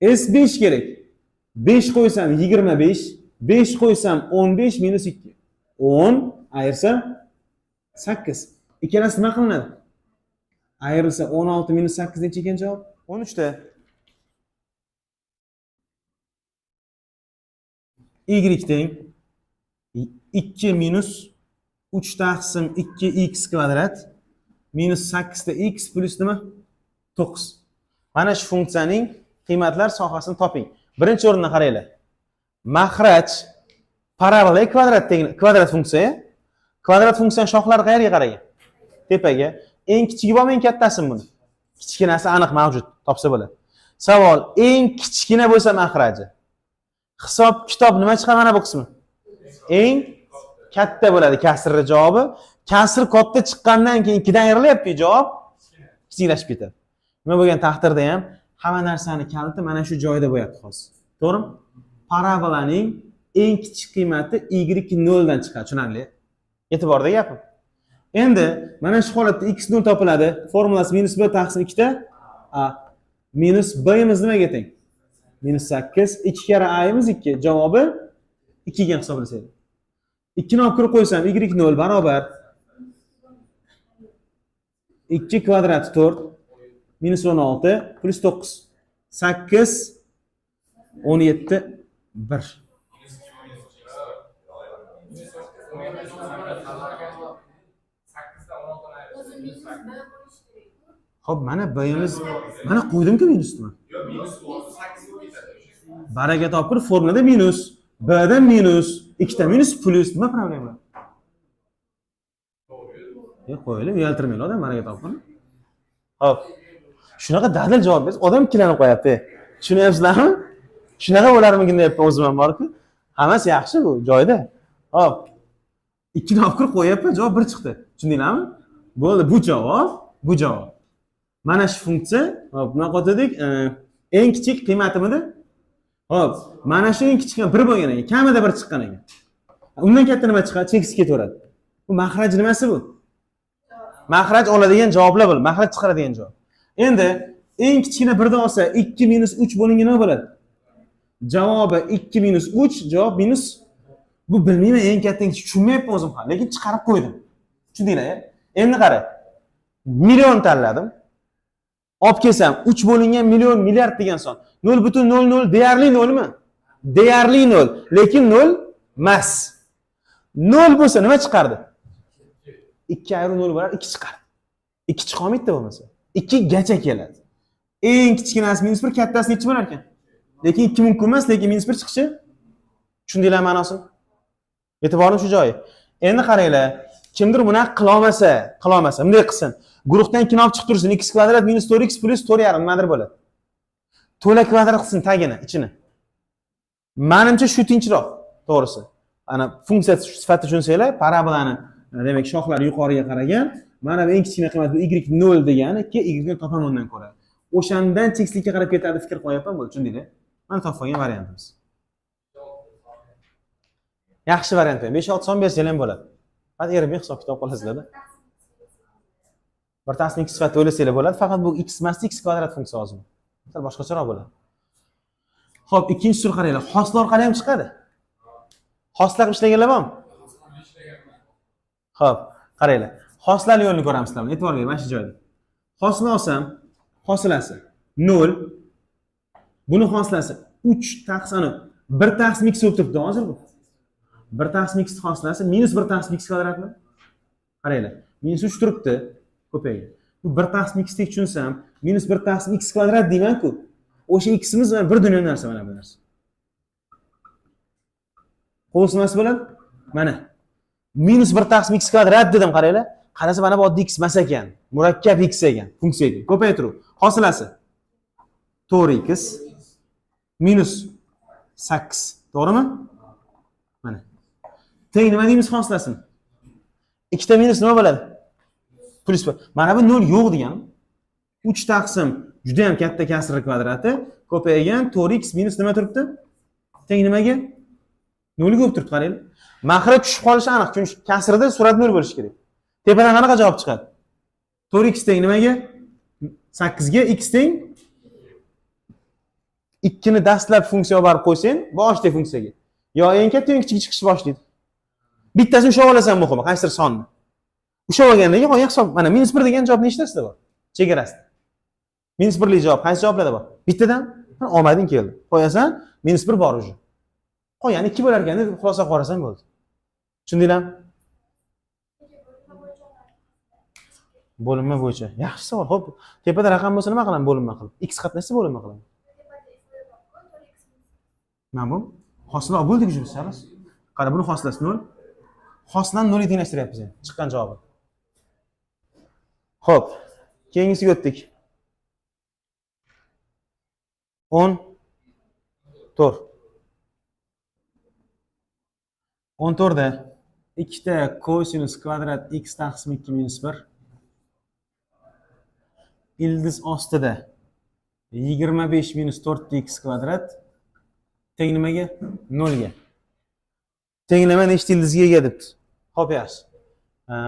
S5 kerak. 5 qo'ysam 25, 5 qo'ysam 15 minus 2. 10 ayirsam 8. Ikkalasi nima qilinadi? Ayrilsa 16 minus 8 necha ekan javob? 13 ta. Y teng 2 minus 3 taqsim 2x kvadrat minus 8 ta x plus nima? 9. Mana shu funksiyaning qiymatlar sohasini toping. Birinchi o'rindan qaranglar. Mahraj parabola kvadrat funksiya. Kvadrat funksiyaning shoxlari qayerga qaragan? Tepaga. Eng kichigi bormi, eng kattasimi buni? Kichkinasi aniq mavjud, topsa bo'ladi. Savol, eng kichkina bo'lsa mahraji. Hisob kitob nima chiqadi mana bu qismi? Eng katta bo'ladi kasrni javobi. Kasr katta chiqqandan keyin 2 dan ayrilyapti javob kichiklashib ketadi. Nima bo'lgan taqdirda ham hamma narsani kaliti mana shu joyda bo'lyapti hozir. To'g'rimi? Parabolaning eng kichik qiymati y 0 dan chiqadi, tushunarli? E'tiborda gapim. Endi mana shu holatda x0 topiladi. Formulasi minus b taqsim 2 ta a minus b imiz nimaga teng? Minus 8. 2 kara a imiz 2. Javobi 2 ga hisoblasak. 2 ni olib kirib qo'ysam y0 barobar 2 kvadrat 4 minus 16 plus 9. 8 17 1. Xo'p, mana bayimiz mana qo'ydimku minusni. Yo'q, minus 8 bo'lib ketadi. Baraka topib formulada minus, b da minus, 2 ta minus plus nima problema? Qo'yilib, uyaltirmaylar odam baraka topib. Xo'p. Shunaqa dadil javob bersiz, odam ikkilanib qo'yapti. Tushunyapsizlarmi? Shunaqa bo'larmikin deyapman o'zim ham borku. Hammasi yaxshi bu joyda. Xo'p. 2 ni olib kirib qo'yapman, javob 1 chiqdi. Tushundinglarmi? Bo'ldi, bu javob. Mana shu funksiya, hop, buni qo'ydik. Eng kichik qiymatimida. Hop, mana shu eng kichik 1 bo'lgan ekan, kamida 1 chiqqan ekan. Undan katta nima chiqadi? Cheksiz ketaveradi. Bu mahraj nimasi bu? Mahraj oladigan javoblar bu. Mahraj chiqaradigan javob. Endi eng kichkina 1 dan olsa 2 minus 3 bo'lingan nima bo'ladi? Javobi 2 minus 3, javob minus. Bu bilmayman, eng katta tushunmayapman o'zim ham, lekin chiqarib qo'ydim. Tushundinglar? Endi qara. Million tanladim. Olib kelsam 3 bo'lingan million milliard degan son. 0.00 deyarli 0 mi? Deyarli 0, lekin 0 emas. 0 bo'lsa nima chiqardi? 2 ayru 0 bo'lar, 2 chiqardi. 2 chiqolmaydi bo'lmasa. 2 gacha keladi. Eng kichkinasi -1, kattasi nechi bo'lar ekan? Lekin 2 mumkin emas, lekin -1 chiqishi. Tushundinglar ma'nosini? E'tiborim shu joyi. Endi qaranglar, kimdir buni qila olmasa, bunday qilsin. Guruhdan kino olib chiqib tursin, x kvadrat minus 4x plus 4,5 nimadir bo'ladi. To'la kvadrat qilsin tagini, ichini. Menimcha shu tinchroq, to'g'risi. Ana funksiya sifatida tushunsanglar, parabolani, demak, shoxlari yuqoriga qaragan. Mana bu eng kichkina qiymat bu y 0 degani, ki y ni topaman undan ko'ra. O'shandan tekislikka qarab ketadi fikr qo'yapman, bo'ldi, tushundinglar? Mana topib olgan variantimiz. Yaxshi variant. 5-6 son bersanglar ham bo'ladi. Faqat erib hisob kitob qilasizlar-da. Bir tasni x sifatida o'ylasanglar bo'ladi, faqat bu x emas, x kvadrat funksiya hozir. Sal boshqacharoq bo'ladi. Xo'p, ikkinchi tur qaranglar. Hosla orqali ham chiqadi. Hosla qilib ishlaganlar bormi? Xo'p, qaranglar. Hoslali yo'lni ko'ramiz sizlar. E'tibor bering, mana shu joyda. Hosla olsam, hosilasi 0. Buni hosilasi 3 taqsim 1 taqsim x bo'lib turibdi hozir bu. 1 taqsim x hosilasi minus 1 taqsim x kvadratmi? Qaranglar. Minus 3 turibdi. Ko'paygan. Bu 1 taqsim x deb tushunsam, minus 1 taqsim x kvadrat deyman-ku. O'sha x'imiz bir dunyo narsa mana bu narsa. Qo'shimasi bo'ladi. Mana. Minus 1 taqsim x kvadrat dedim, qaranglar. Qarasa mana bu oddiy x emas ekan. Murakkab x ekan, funksiya ekan. Ko'paytiruv. Hosilasi 4x minus 8. To'g'rimi? Mana. Teng nima deymiz hosilasini? 2 ta minus nima bo'ladi? Plus. Mana bu 0 yo'q degan. 3 taqsim juda ham katta kasr kvadrati ko'paygan 4x minus nima turibdi? Teng nimaga? 0 ga bo'lib turibdi, qaranglar. Maxraj tushib qolishi aniq, chunki kasrda surat 0 bo'lishi kerak. Tepadan qanaqa javob chiqadi? 4x teng nimaga? 8 ga, x teng 2 ni dastlab funksiya olib borib qo'ysang, boshli funksiyaga. Yo eng katta eng kichik chiqish boshlaydi. Bittasini ushlab olasan muhimi, qaysidir sonni. Ushlab olgandan keyin qolgan hisob mana -1 degan javob nechtasida bor? Chegarasida. -1 lik javob qaysi javoblarda bor? Bittadan omading keldi. Qo'yasan, -1 bor uje. Qo'yani 2 bo'lar ekan deb xulosa qilib qorasan bo'ldi. Tushundinglarmi? Bo'linma bo'yicha. Yaxshi savol. Xo'p, tepada raqam bo'lsa nima qilaman bo'linma qilib? X qatnashsa bo'linma qilaman. Nima bu? Hosila bo'ldik uje biz. Qara, buni hosilasi 0. Hosilani 0 ga tenglashtiryapmiz endi. Chiqqan javob. Xo'p, keyingisiga o'tdik. 14. 14 da 2 ta kosinus kvadrat x taqsim 2 minus 1 ildiz ostida 25 minus 4x kvadrat teng nimaga? 0 ga. Tenglama nechta ildizga ega debdi. Xo'p, yaxshi.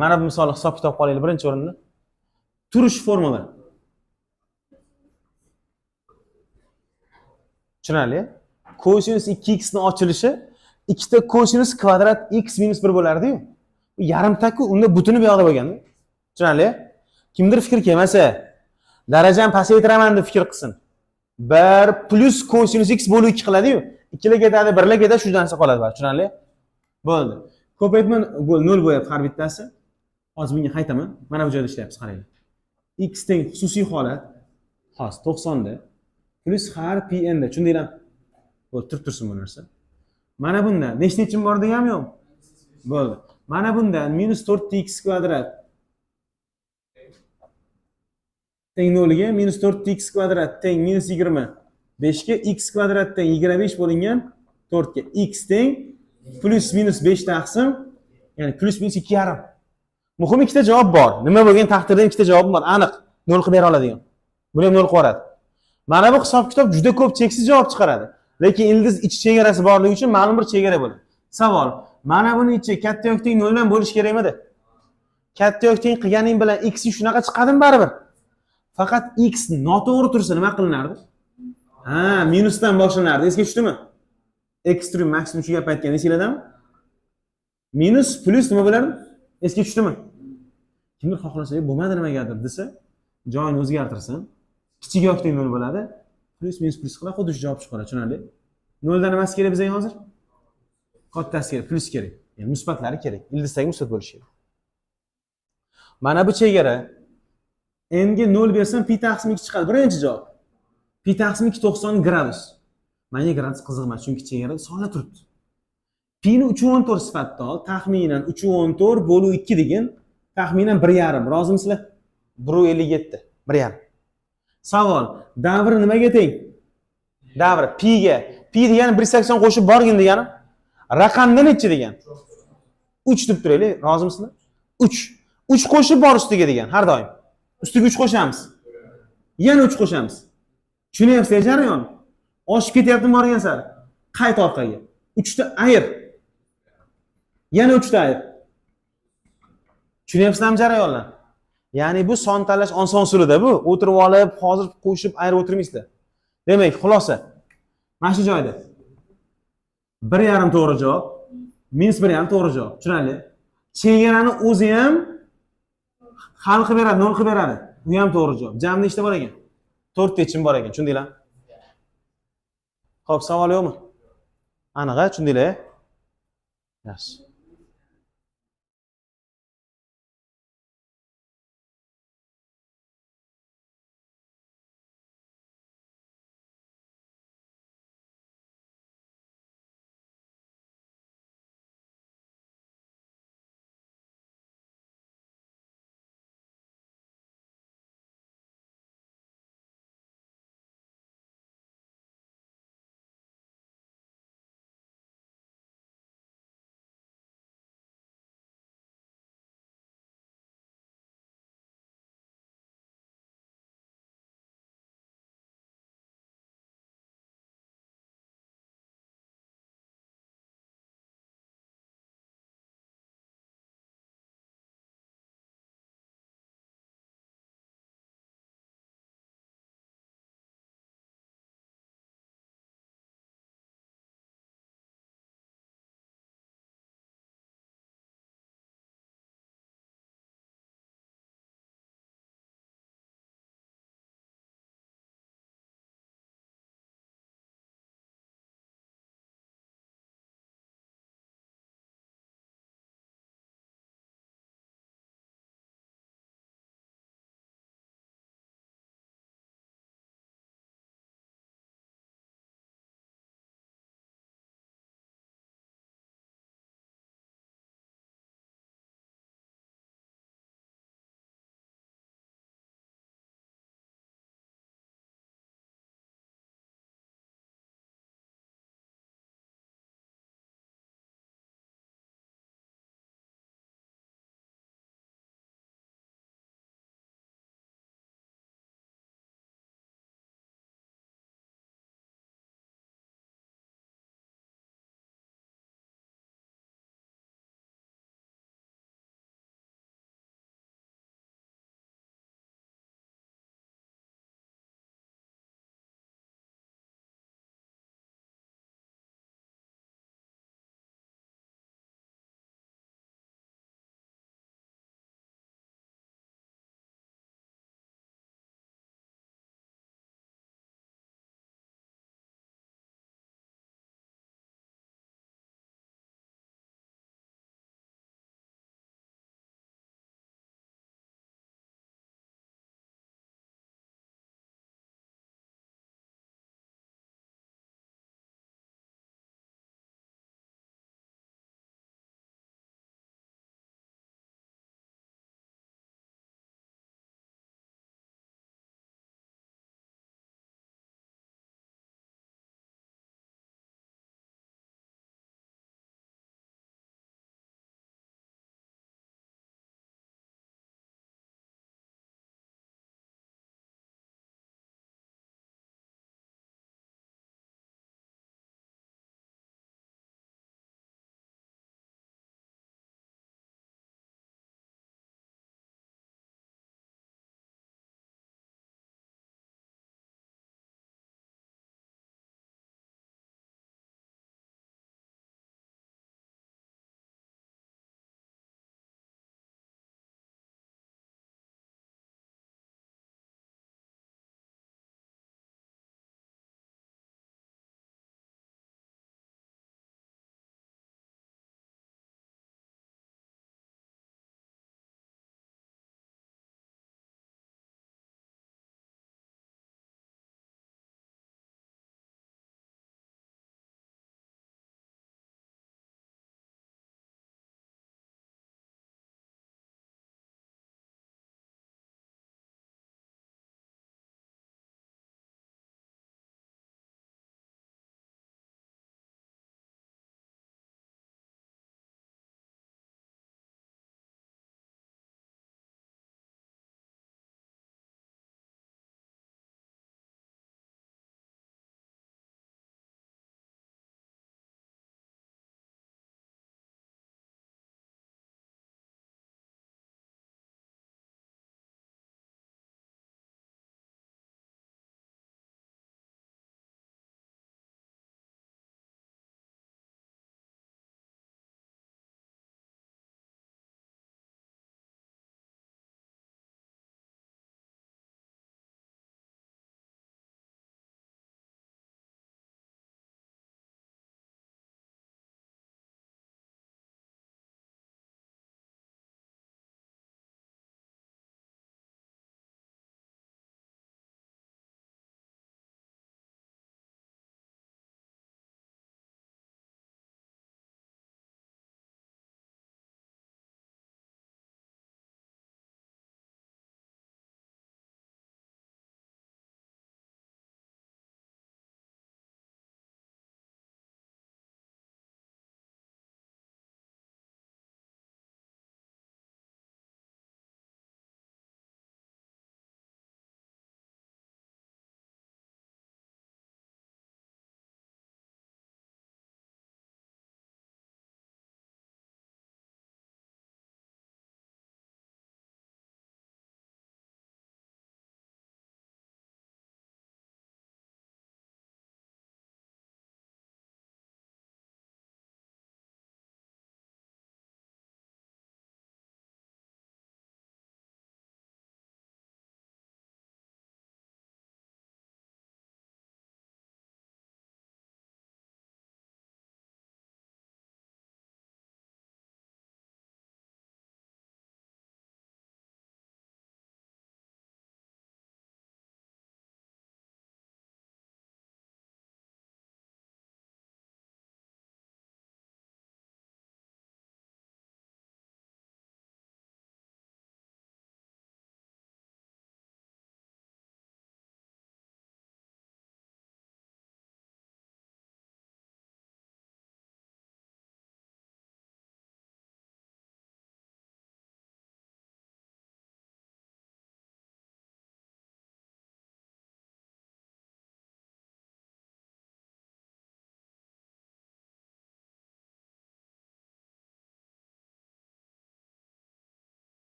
Mana bu misolni hisob kitob qolaylik birinchi o'rinda. Turish formula. Tushunarli? Kosinus 2x ni ochilishi 2 ta kosinus kvadrat x minus 1 bo'lardi-yu. Bu yarimta-ku, unda butuni bu yoqda bo'lgan. Tushunarli? Kimdir fikr kelmasa, darajani pasaytiraman deb fikr qilsin. 1 plus kosinus x bo'lib 2 qiladi-yu. 2 lar ketadi, 1 lar ketadi, shu narsa qoladi. Tushunarli? Bo'ldi. Ko'paytma 0 bo'lyapti har bittasi. Hozir bunga qaytaman. Mana bu joyda ishlayapmiz, qaranglar. X teng xususiy holat. Hozir 90 da plus har pn da. Tushundinglarmi? Bo'ldi, tursin bu narsa. Mana bunda nechta yechim bor deganim yo'q. Bo'ldi. Mana bunda minus 4x kvadrat teng 0 ga minus 4x kvadrat teng minus 25 ga x kvadrat teng 25 bo'lingan 4 ga x teng plus minus 5 taqsim, ya'ni plus minus 2,5. Muhim ikkita javob bor. Nima bo'lgan taqdirda ikkita javob bor, aniq 0 qilib bera oladigan. Buni ham 0 qilib yuboradi. Mana bu hisob kitob juda ko'p cheksiz javob chiqaradi. Lekin ildiz ichi chegarasi borligi uchun ma'lum bir chegara bo'ladi. Savol: mana buni ichi katta yoki teng 0 dan bo'lish kerakmidi? Katta yoki teng qilganing bilan x shunaqa chiqadimi baribir? Faqat x noto'g'ri tursa nima qilinardi? Ha, minusdan boshlanardi. Esga tushdimi? Ekstrem maksimum shu gap aytgan esinglardami? Minus plus nima bo'lardi? Esga tushdimi? Kimdir xohlasa bo'lmadi nimagadir desa, joyini o'zgartirsin. Kichik yoqdagi nol bo'ladi. Plus minus plus qilib xuddi shu javob chiqadi, tushunarli? Noldan nimasi kerak bizga hozir? Kattasi kerak, plus kerak. Ya'ni musbatlari kerak. Ildizdagi musbat bo'lishi kerak. Mana bu chegara. N ga 0 bersam pi taqsim 2 chiqadi. Birinchi javob. Pi taqsim 2 90 gradus. Menga gradus qiziq emas, chunki chegara sonla turibdi. Pi ni 3.14 sifatida ol, taxminan 3.14 bo'luv 2 degan, taxminan 1.5. Rozimisizlar? 1.57. 1.5. Savol, davri nimaga teng? Davri pi ga. Pi degani 180 qo'shib borgin degani. Raqamda necha degan? 3 deb turaylik, rozimisizlar? 3. 3 qo'shib bor ustiga degan, har doim. Ustiga 3 qo'shamiz. Yana 3 qo'shamiz. Tushunyapsizlar jarayon? Oshib ketyaptimi borgan sari? Qayt orqaga. 3 ta ayir. Yana 3 ta ayir. Tushunyapsizlarmi jarayonlar? Ya'ni bu son tanlash oson usulida bu. O'tirib olib, hozir qo'shib ayirib o'tirmaysizlar. Demak, xulosa. Mana shu joyda 1.5 to'g'ri javob, -1.5 to'g'ri javob. Tushunarli? Chegarani o'zi ham hal qilib beradi, 0 qilib beradi. Bu ham to'g'ri javob. Jami nechta bor ekan? 4 ta yechim bor ekan, tushundinglarmi? Xo'p, savol yo'qmi? Aniq-a, tushundinglar? Yaxshi.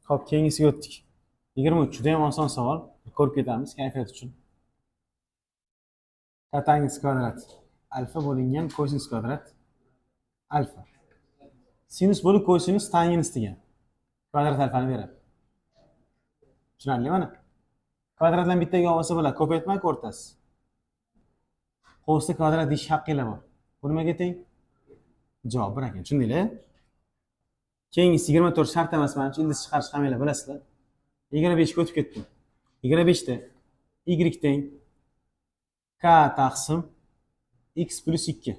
Xo'p, keyingisiga o'tdik. 23 juda ham oson savol. Ko'rib ketamiz kayfiyat uchun. Katangiz kvadrat alfa bo'lingan kosinus kvadrat alfa. Sinus bo'lib kosinus tangens degan. Kvadrat alfani beradi. Tushunarli mana. Kvadratdan bittaga olsa bo'ladi, ko'paytmay o'rtasi. Qo'sda kvadrat deyish haqqinglar bor. Bu nimaga teng? Javob 1 ekan. Tushundinglar? Keyingisi 24 shart emas, menimcha ildiz chiqarish hammanglar bilasizlar. 25 ga o'tib ketdim. 25 da y teng k taqsim x plus 2.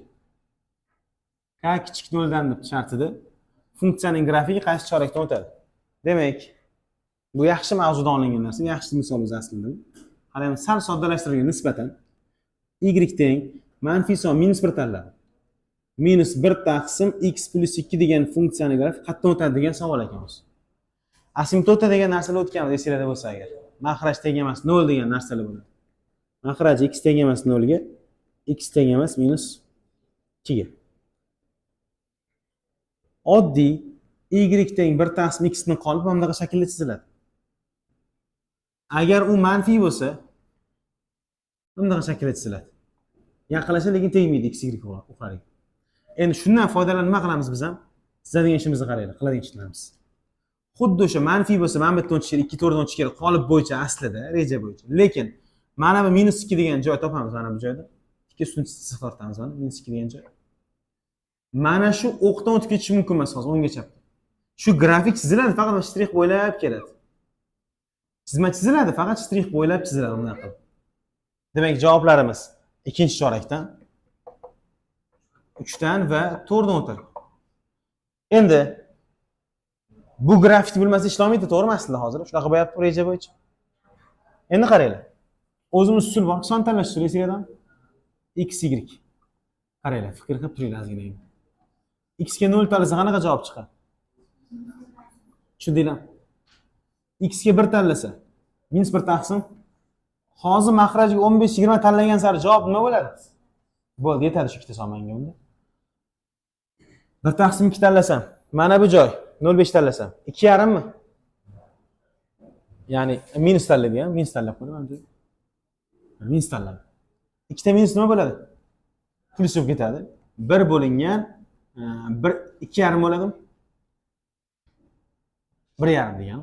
K kichik 0 dan deb shartida funksiyaning grafiki qaysi chorakdan o'tadi? Demak, bu yaxshi mavzudan olingan narsa, yaxshi misol o'zi aslida. Qaraymiz, sal soddalashtirilgan nisbatan y teng manfiy son minus 1 tanladi. Minus 1 taqsim x plus 2 degan funksiyaning grafiki qayerdan o'tadi degan savol ekan o'zi. Asimtota degan narsalar o'tganmiz, esingizda bo'lsa agar. Mahraj teng emas 0 degan narsalar bo'ladi. Mahraj x teng emas 0 ga, x teng emas minus 2 ga. Oddiy y teng 1 taqsim x ni qolib bunday shaklda chiziladi. Agar u manfiy bo'lsa, bunday shaklda chiziladi. Yaqinlashadi, lekin tegmaydi x y uqariga. Endi shundan foydalanib nima qilamiz biz ham? Chizadigan ishimizni qaraylik, qiladigan ishlarimiz. Xuddi o'sha manfiy bo'lsa, mana bu yerdan o'tish kerak, 2 to'rtdan o'tish kerak, qolip bo'yicha aslida, reja bo'yicha. Lekin mana bu minus 2 degan joy topamiz mana bu joyda. 2 ustun 0 tortamiz mana minus 2 degan joy. Mana shu o'qdan o'tib ketishi mumkin emas hozir o'nggacha. Shu grafik chiziladi, faqat shtrix bo'ylab keladi. Chizma chiziladi, faqat shtrix bo'ylab chiziladi bunday qilib. Demak, javoblarimiz ikkinchi chorakdan, 3 dan va 4 dan o'tadi. Endi bu grafik bilmasa ishlamaydi, to'g'rimi aslida hozir? Shunaqa bo'lyapti reja bo'yicha. Endi qaranglar. O'zimiz usul bor, son tanlash usuli esingizdan. X y. Qaranglar, fikr qilib turinglar ozgina. X ga 0 tanlasa qanaqa javob chiqadi? Tushundinglar? X ga 1 tanlasa minus 1 taqsim. Hozir mahrajga 15-20 tanlagan sari javob nima bo'ladi? Bo'ldi, yetadi shu ikkita son menga unda. 1 taqsim 2 tanlasam, mana bu joy 0,5 tanlasam 2,5 mi? Ya'ni minus tanladim, minus tanlab qo'ydim. Minus tanladim. Ikkita minus nima bo'ladi? Plus bo'lib ketadi. 1 bo'lingan 2,5 bo'ladimi? 1,5 degan.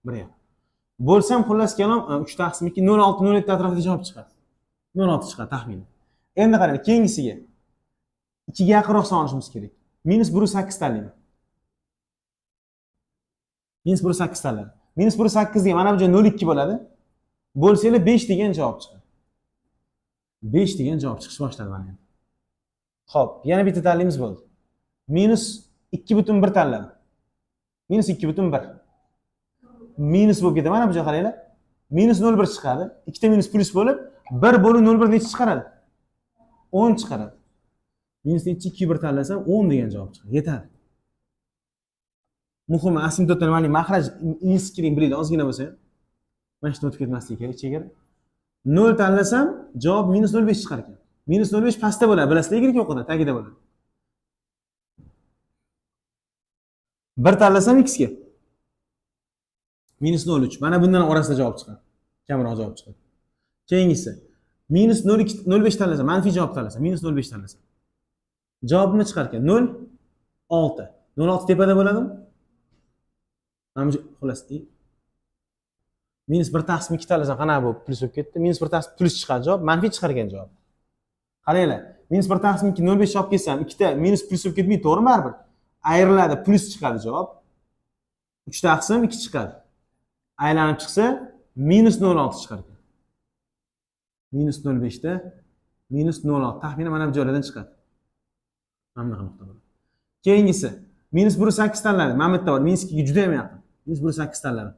1,5. Bo'lsam xullas kalom 3 taqsim 2 0,6 0,7 atrofida javob chiqadi. 0,6 chiqadi taxminan. Endi qarang, keyingisiga 2 ga yaqinroq son olishimiz kerak. Minus 1,8 tanlayman. Minus 1,8 tanlayman. Minus 1,8 ga mana bu joy 0,2 bo'ladi. Bo'lsanglar 5 degan javob chiqadi. 5 degan javob chiqish boshladi mana endi. Xo'p, yana bitta tanlaymiz bo'ldi. Minus 2,1 tanladim. Minus 2,1. Minus bo'lib ketadi. Mana bu joy qaranglar. Minus 0,1 chiqadi. Ikkita minus plus bo'lib 1 bo'lib 0,1 necha chiqaradi? 10 chiqaradi. Minus 2,1 tanlasam 10 degan javob chiqadi. Yetadi. Muhimi asimtotdan mana mahraj inskiring bilinglar, ozgina bo'lsa ham. Mana shuni o'tib ketmasligi kerak, chegara. 0 tanlasam javob minus 0,5 chiqar ekan. Minus 0,5 pastda bo'ladi, bilasizlar, y o'qida, tagida bo'ladi. 1 tanlasam x ga minus 0,3. Mana bundan orasida javob chiqadi. Kamroq javob chiqadi. Keyingisi minus 0,2 0,5 tanlasam, manfiy javob tanlasam, minus 0,5 tanlasam. Javob nima chiqar ekan? 0,6. 0,6 tepada bo'ladimi? Mana bu xullas minus 1 taqsim 2 tanlasam qanaqa bo'lib plus bo'lib ketdi? Minus 1 taqsim plus chiqadi javob, manfiy chiqar ekan javob. Qaranglar, minus 1 taqsim 2 0,5 olib kelsam, ikkita minus plus bo'lib ketmaydi, to'g'rimi baribir? Ayriladi, plus chiqadi javob. 3 taqsim 2 chiqadi. Aylanib chiqsa minus 0,6 chiqar ekan. Minus 0,5 da minus 0,6 taxminan mana bu joylardan chiqadi. Mana bunaqa nuqta bor. Keyingisi minus 1,8 tanladi. Mana bu yerda bor. Minus 2 ga juda ham yaqin. Minus 1,8 tanladi.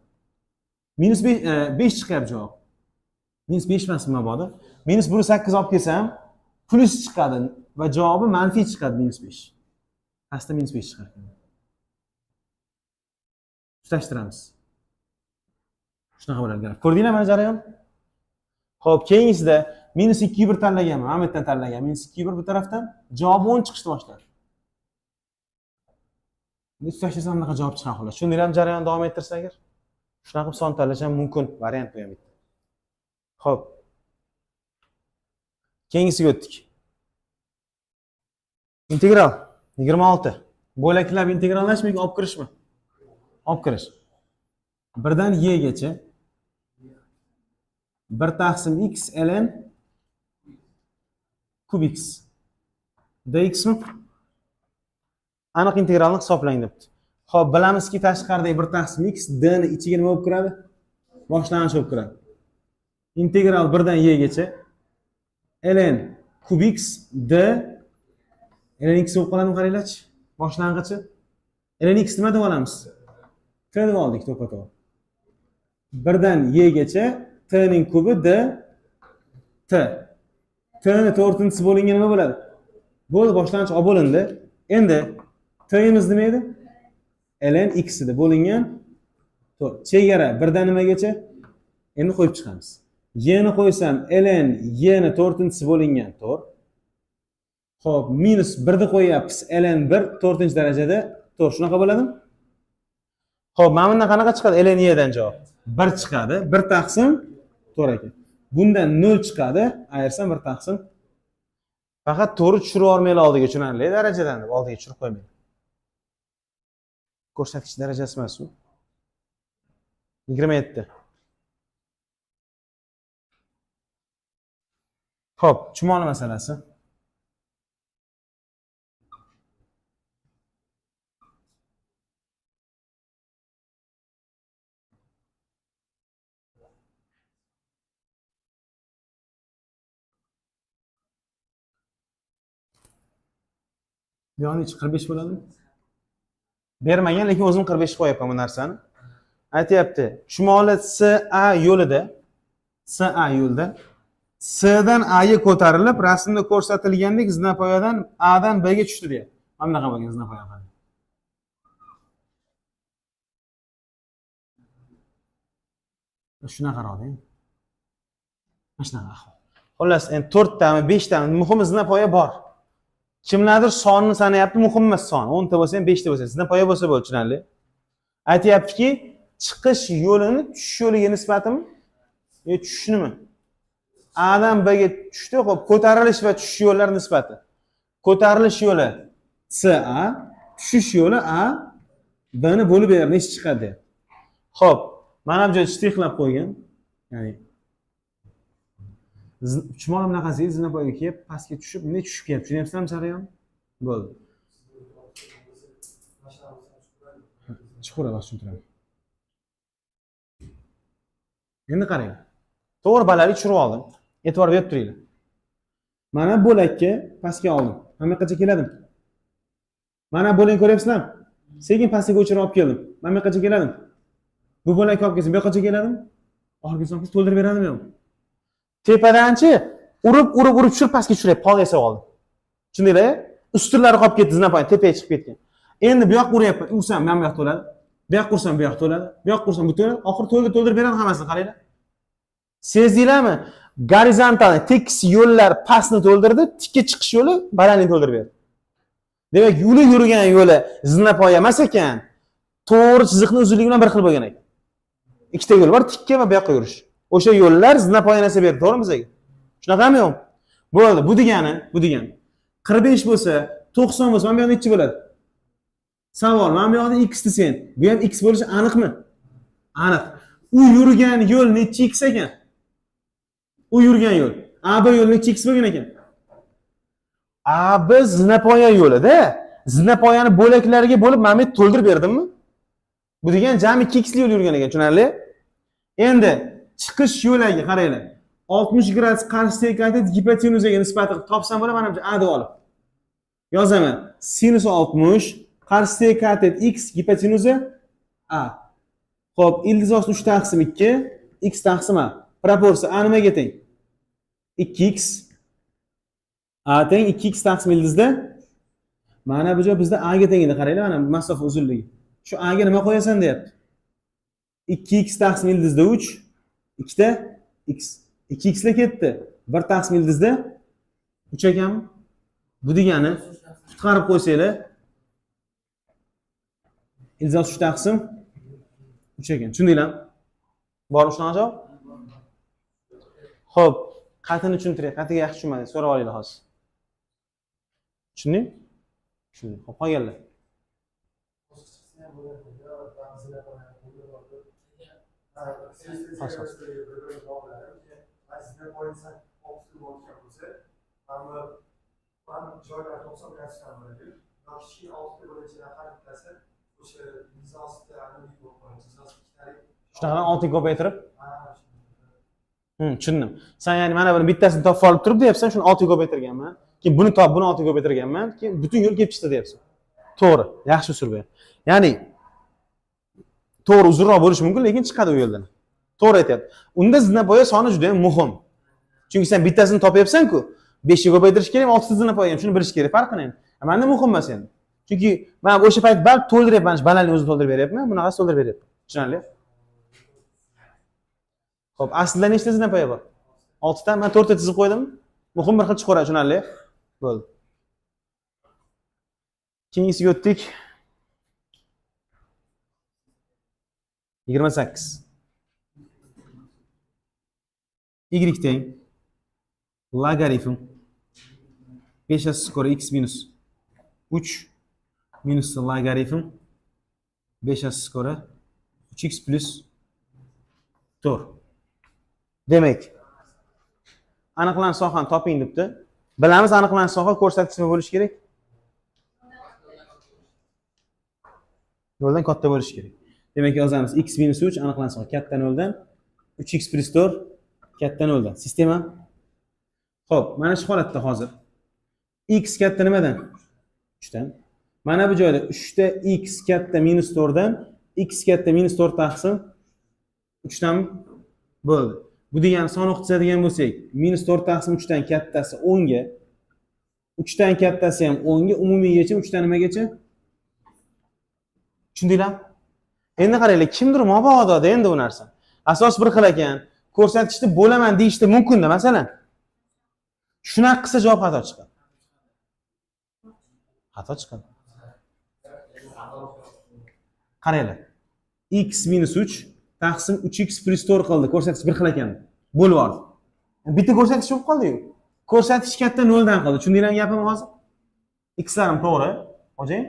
Minus 5 chiqyapti javob. Minus 5 emas mabodo. Minus 1,8 olib kelsam plus chiqadi va javobi manfiy chiqadi minus 5. Pastda minus 5 chiqar ekan. Tutashtiramiz. Shunaqa bo'ladi. Ko'rdinglar mana jarayon? Xo'p, keyingisida minus 2,1 tanlaganman. Mana bu yerdan tanlagan. Minus 2,1 bu tarafdan javob 10 chiqishni boshladi. Üst tashlasam bunaqa javob chiqa qoladi. Shunda ham jarayon davom ettirsa agar shunaqa qilib son tanlash ham mumkin. Variant bu ham bitta. Xo'p. Keyingisiga o'tdik. Integral 26. Bo'laklab integrallashmi yoki olib kirishmi? Olib kirish. 1 dan y gacha 1 taqsim x ln kub x dx mi? Aniq integralni hisoblang debdi. Xo'p, bilamizki tashqaridagi 1 taqsim x d ni ichiga nima bo'lib kiradi? Boshlang'ich bo'lib kiradi. Integral 1 dan y gacha ln kub x d ln x bo'lib qoladimi qaranglarchi? Boshlang'ichi ln x nima deb olamiz? T deb oldik to'ppa-to'g'ri. 1 dan y gacha t ning kubi d t. T ni 4-si bo'lingan nima bo'ladi? Bo'ldi, boshlang'ich olib bo'lindi. Endi t imiz nima edi? ln x edi, bo'lingan 4. Chegara 1 dan nimagacha? Endi qo'yib chiqamiz. Y ni qo'ysam ln y ni 4-si bo'lingan 4. Xo'p, minus 1 ni qo'yapmiz. ln 1 4-darajada 4. Shunaqa bo'ladimi? Xo'p, mana bundan qanaqa chiqadi? ln y dan javob 1 chiqadi. 1 taqsim 4 ekan. Bundan 0 chiqadi. Ayirsam 1 taqsim. Faqat to'g'ri tushirib olmaylar oldiga, tushunarli darajadan deb oldiga tushirib qo'ymaydi. Ko'rsatkich darajasi emas u. 27. Xo'p, chumoli masalasi. Bu yoqni 45 bo'ladimi? Bermagan, lekin o'zim 45 qo'yapman bu narsani. Aytayapti, chumoli SA yo'lida, SA yo'lda S dan A ga ko'tarilib, rasmda ko'rsatilgandek zinapoyadan A dan B ga tushdi deyapti. Mana bunaqa bo'lgan zinapoya qani. Shunaqa qaroqding. Mana shunaqa ahvol. Xullas, endi 4 tami, 5 tami muhim zinapoya bor. Kimlardir sonni sanayapti, muhim emas son. 10 ta bo'lsa ham 5 ta bo'lsa, zinapoya bo'lsa bo'ldi, tushunarli. Aytayaptiki, chiqish yo'lini tushish yo'liga nisbatimi? Tushishnimi? A dan B ga tushdi, xo'p, ko'tarilish va tushish yo'llari nisbati. Ko'tarilish yo'li CA, tushish yo'li A B ni bo'lib beradi, necha chiqadi? Xo'p, mana bu joyda shtrixlab qo'ygan. Ya'ni chumoli bunaqasi zinapoyaga kelib, pastga tushib, bunday tushib kelyapti. Tushunyapsizmi jarayon? Bo'ldi. Chuqurroq tushuntiraman. Endi qarang. To'g'ri balali tushirib oldim. E'tibor berib turinglar. Mana bo'lakka pastga oldim. Mana bu yoqqacha keladim. Mana bo'lakni ko'ryapsizlarmi? Sekin pastga o'chirib olib keldim. Mana bu yoqqacha keladim. Bu bo'lakni olib kelsam, bu yoqqacha keladim. Oxirgi so'nggi to'ldirib beradimi yo'qmi? Tepadanchi urib tushirib pastga tushiryapti, pol yasab oldim. Tushundinglar? Ustunlari qolib ketdi, zinapoya tepaga chiqib ketgan. Endi bu yoqqa uryapman. Ursam, mana bu yoqqa to'ladi. Bu yoqqa ursam, bu yoqqa to'ladi. Bu yoqqa ursam, bu to'ladi. Oxir to'ldirib beradi hammasini, qaranglar. Sezdinglarmi? Gorizontal tekis yo'llar pastni to'ldirdi, tikka chiqish yo'li balandni to'ldirib berdi. Demak, yo'li yurgan yo'li zinapoya emas ekan, to'g'ri chiziqni uzunligi bilan bir xil bo'lgan ekan. Ikkita yo'l bor, tikka va bu yoqqa yurish. O'sha yo'llar zinapoya narsa berdi, to'g'rimi bizga? Shunaqami yo'q? Bo'ldi, bu degani 45 bo'lsa, 90 bo'lsa, mana bu yoqda nechi bo'ladi? Savol, mana bu yoqda x desen, bu ham x bo'lishi aniqmi? Aniq. U yurgan yo'l necha x ekan? U yurgan yo'l. A B yo'li necha x bo'lgan ekan? A B zinapoya yo'lida, zinapoyani bo'laklariga bo'lib mana bu to'ldirib berdimmi? Bu degan jami 2x yo'l yurgan ekan, tushunarli? Endi chiqish yo'liga qaranglar. 60 gradus qarshi katet gipotenuzaga nisbati qilib topsam bo'ladi, mana bu A deb olib. Yozaman. Sinus 60 qarshi katet x gipotenuza A. Xo'p, ildiz osti 3 taqsim 2, x taqsim A. Proporsiya A nimaga teng? 2x. A teng 2x taqsim ildizda. Mana bu joy bizda A ga teng edi, qaranglar, mana masofa uzunligi. Shu A ga nima qo'yasan deyapti? 2x taqsim ildizda 3, 2 ta x. 2x la ketdi. 1 taqsim ildizda 3 ekanmi? Bu degani qutqarib qo'ysanglar ildiz 3 taqsim 3 ekan. Tushundinglarmi? Bormi shunaqa javob? Xo'p, qatini tushuntiring. Qatiga yaxshi tushunmadingiz. So'rab olaylik hozir. Tushunding? Tushundim. Xo'p, qolganlar. Shunaqa 6 ko'paytirib. Tushundim. Sen ya'ni mana buni bittasini topib olib turib deyapsan, shuni 6 ga ko'paytirganman. Keyin buni topib, buni 6 ga ko'paytirganman. Keyin butun yo'l kelib chiqdi deyapsan. To'g'ri. Yaxshi usul bu. Ya'ni to'g'ri uzunroq bo'lishi mumkin, lekin chiqadi u yo'ldan. To'g'ri aytyapti. Unda zinapoya soni juda ham muhim. Chunki sen bittasini topyapsan-ku, 5 ga ko'paytirish kerak, 6 ta zinapoya ham shuni bilish kerak, farqini endi. Menda muhim emas endi. Chunki men o'sha payt balk to'ldiryapman, balandlikni o'zim to'ldirib beryapman, bunaqasi to'ldirib beryapman. Tushunarli? Xo'p, aslida nechta zinapoya bor? 6 ta, men 4 ta chizib qo'ydim. Muhim bir xil chiqaradi, tushunarli? Bo'ldi. Keyingisiga o'tdik. 28. Y teng logaritm 5 x minus 3 minus logaritm 5 3x plus 4. Demak, aniqlanish sohani toping debdi. Bilamiz, aniqlanish soha ko'rsatkich nima bo'lishi kerak? Noldan katta bo'lishi kerak. Demak, yozamiz x minus 3 aniqlanish soha katta 0 dan 3x plus 4 katta 0 dan. Sistema. Xo'p, mana shu holatda hozir x katta nimadan? 3 dan. Mana bu joyda 3 ta x katta minus 4 dan x katta minus 4 taqsim 3 dan bo'ldi. Bu degani soni o'qitadigan bo'lsak, minus 4 taqsim 3 dan kattasi 10 ga, 3 dan kattasi ham 10 ga, umumiy yechim 3 dan nimagacha? Tushundinglarmi? Endi qaranglar, kimdir mabododa endi bu narsa. Asos bir xil ekan. Ko'rsatkichni bo'laman deyishdi mumkin-da, masalan. Shunaqa qilsa javob xato chiqadi. Xato chiqadi. Qaranglar. X minus 3 taqsim 3x plus 4 qildi. Ko'rsatkich bir xil ekan. Bo'lib oldi. Bitta ko'rsatkich bo'lib qoldi-yu. Ko'rsatkich katta 0 dan qildi. Tushundinglarmi gapim hozir? X'larim to'g'ri. Xo'jayin.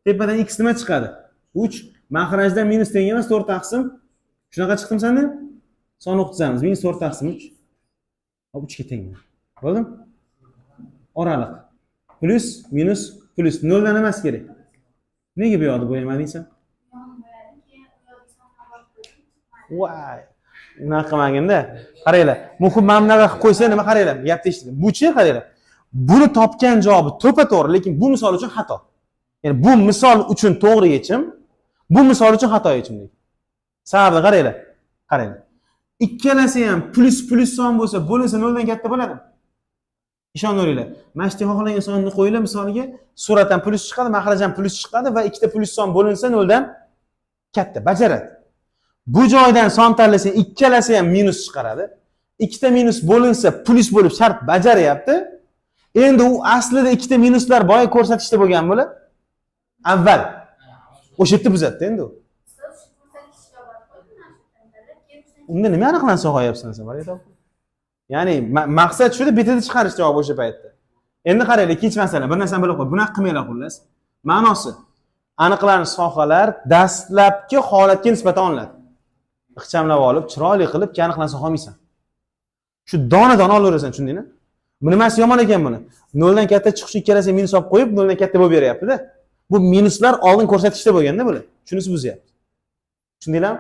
Tepadan x nima chiqadi? 3. Mahrajdan minus teng emas 4 taqsim. Shunaqa chiqdimi senda? Son o'qitamiz. Minus 4 taqsim 3. Hop 3 ga teng. Bo'ldimi? Oraliq. Plus minus plus 0 dan emas kerak. Nega bu yoqda bo'yamadingsan? Voy. Nima qilmaganda? Qaranglar. Muhim mana bunaqa qilib qo'ysa nima qaranglar? Gapni eshitdim. Buchi qaranglar. Buni topgan javobi to'pa to'g'ri, lekin bu misol uchun xato. Ya'ni bu misol uchun to'g'ri yechim, bu misol uchun xato yechim deydi. Sababini qaranglar. Qaranglar. Ikkalasi ham plus son bo'lsa, bo'linsa 0 dan katta bo'ladimi? Ishonaveringlar. Mana shu xohlagan sonni qo'yinglar misoliga, suratdan plus chiqadi, mahrajdan plus chiqadi va ikkita plus son bo'linsa 0 dan katta, bajaradi. Bu joydan son tanlasang, ikkalasi ham minus chiqaradi. Ikkita minus bo'linsa plus bo'lib shart bajaryapti. Endi u aslida ikkita minuslar boya ko'rsatishda bo'lgan bo'ladi. Avval o'sha yerda buzatdi endi u. Unda nima aniqlansa qo'yapsan sen, Mariya to'g'ri? Ya'ni maqsad shuda betida chiqarish javob o'sha paytda. Endi qaranglar, ikkinchi masala. Bir narsani bilib qo'y. Bunaqa qilmanglar xullas. Ma'nosi aniqlanish sohalar dastlabki holatga nisbatan olinadi. Ixchamlab olib, chiroyli qilib aniqlansa olmaysan. Shu dona-dona olaverasan, tushundingmi? Bu nimasi yomon ekan buni? 0 dan katta chiqishi ikkalasiga minus olib qo'yib, 0 dan katta bo'lib beryapti-da. Bu minuslar oldin ko'rsatishda bo'lganda bular. Shunisi buzyapti. Tushundinglarmi?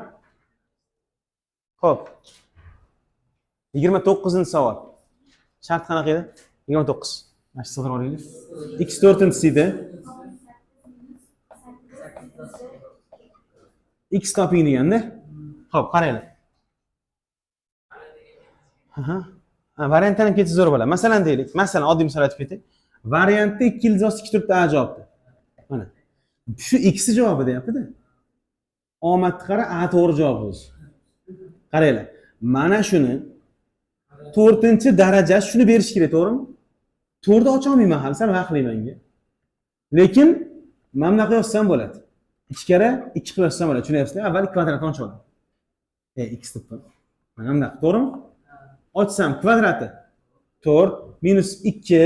Xo'p. 29-savol. Shart qanaqa edi? 29. Mana shu sig'irib olaylik. X 4-ida X toping deganda. Xo'p, qaranglar. Variantdan ham ketsa zo'r bo'ladi. Masalan deylik, masalan oddiy misol aytib ketay. Variantda 2 ildiz 2 turibdi A javobda. Mana. Shu X javobi deyapti-da. Omadni qara, A to'g'ri javob o'zi. Qaranglar. Mana shuni 4-darajasi shuni berish kerak, to'g'rimi? 4ni ocha olmayman hali, sal vaqtli menga. Lekin mana bunaqa yozsam bo'ladi. 2 kere 2 qilyapsam bo'ladi. Tushunyapsizlar? Avval kvadratni ochib olaman. X deb qo'y. Mana bunday, to'g'rimi? Ochsam kvadrati 4 minus 2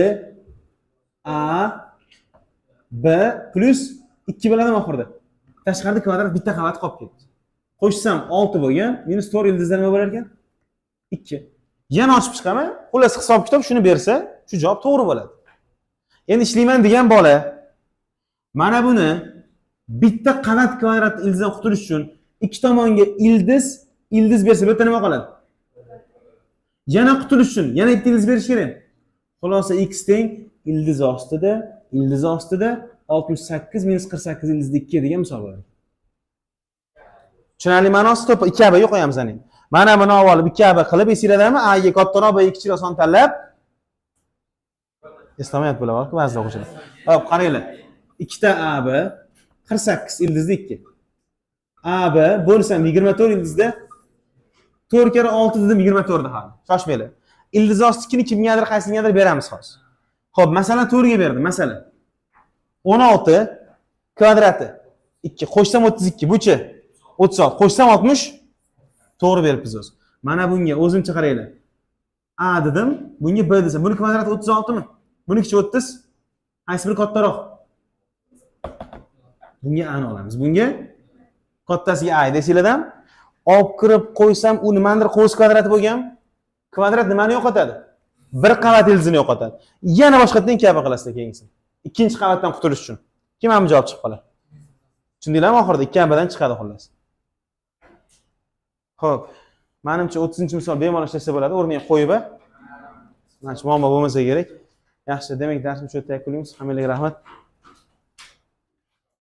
a b plus 2 bo'ladimi oxirida? Tashqarida kvadrat bitta qavat qolib ketdi. Qo'shsam 6 bo'lgan, minus 4 ildizda nima bo'lar ekan? 2. Yana ochib chiqaman. Xullas hisob kitob shuni bersa, shu javob to'g'ri bo'ladi. Endi ishlayman degan bola mana buni bitta qavat kvadrat ildizdan qutulish uchun ikki tomonga ildiz bersa, bu yerda nima qoladi? Yana qutulish uchun yana bitta ildiz berish kerak. Xulosa x teng ildiz ostida 68 minus 48 ildizda 2 degan misol bo'ladi. Tushunarli ma'nosi to'p 2AB qo'yamiz endi. Mana buni olib 2AB qilib esinglardami? A ga kattaroq, B ga kichikroq son tanlab eslamayapti bo'lar-ku ba'zi o'quvchilar. Hop, qaranglar. 2 ta AB 48 ildizda 2. AB bo'lsam 24 ildizda 4 kere 6 dedim 24 da hali. Shoshmanglar. Ildiz ostikini kimgadir qaysigadir beramiz hozir. Xo'p, masalan 4 ga berdim, masalan. 16 kvadrati 2 qo'shsam 32, buchi 36, qo'shsam 60. To'g'ri beribmiz o'zi. Mana bunga o'zimcha qaranglar. A dedim, bunga B desam, buni kvadrati 36 mi? Bunikichi 30. Qaysi biri kattaroq? Bunga A ni olamiz. Bunga kattasiga A desanglar-ham, olib kirib qo'ysam, u nimadir qo'ys kvadrati bo'lgan. Kvadrat nimani yo'qotadi? Bir qavat ildizini yo'qotadi. Yana boshqatdan kabi qilasizlar keyingisini. Ikkinchi qavatdan qutulish uchun. Kim ham javob chiqib qoladi? Tushundinglarmi? Oxirida 2 dan chiqadi xullas. Xo'p, menimcha 30-misol bemalol ishlasa bo'ladi, o'rniga qo'yib-a. Mana shu muammo bo'lmasa kerak. Yaxshi, demak darsimiz shu yerda yakunlaymiz. Hammaga rahmat.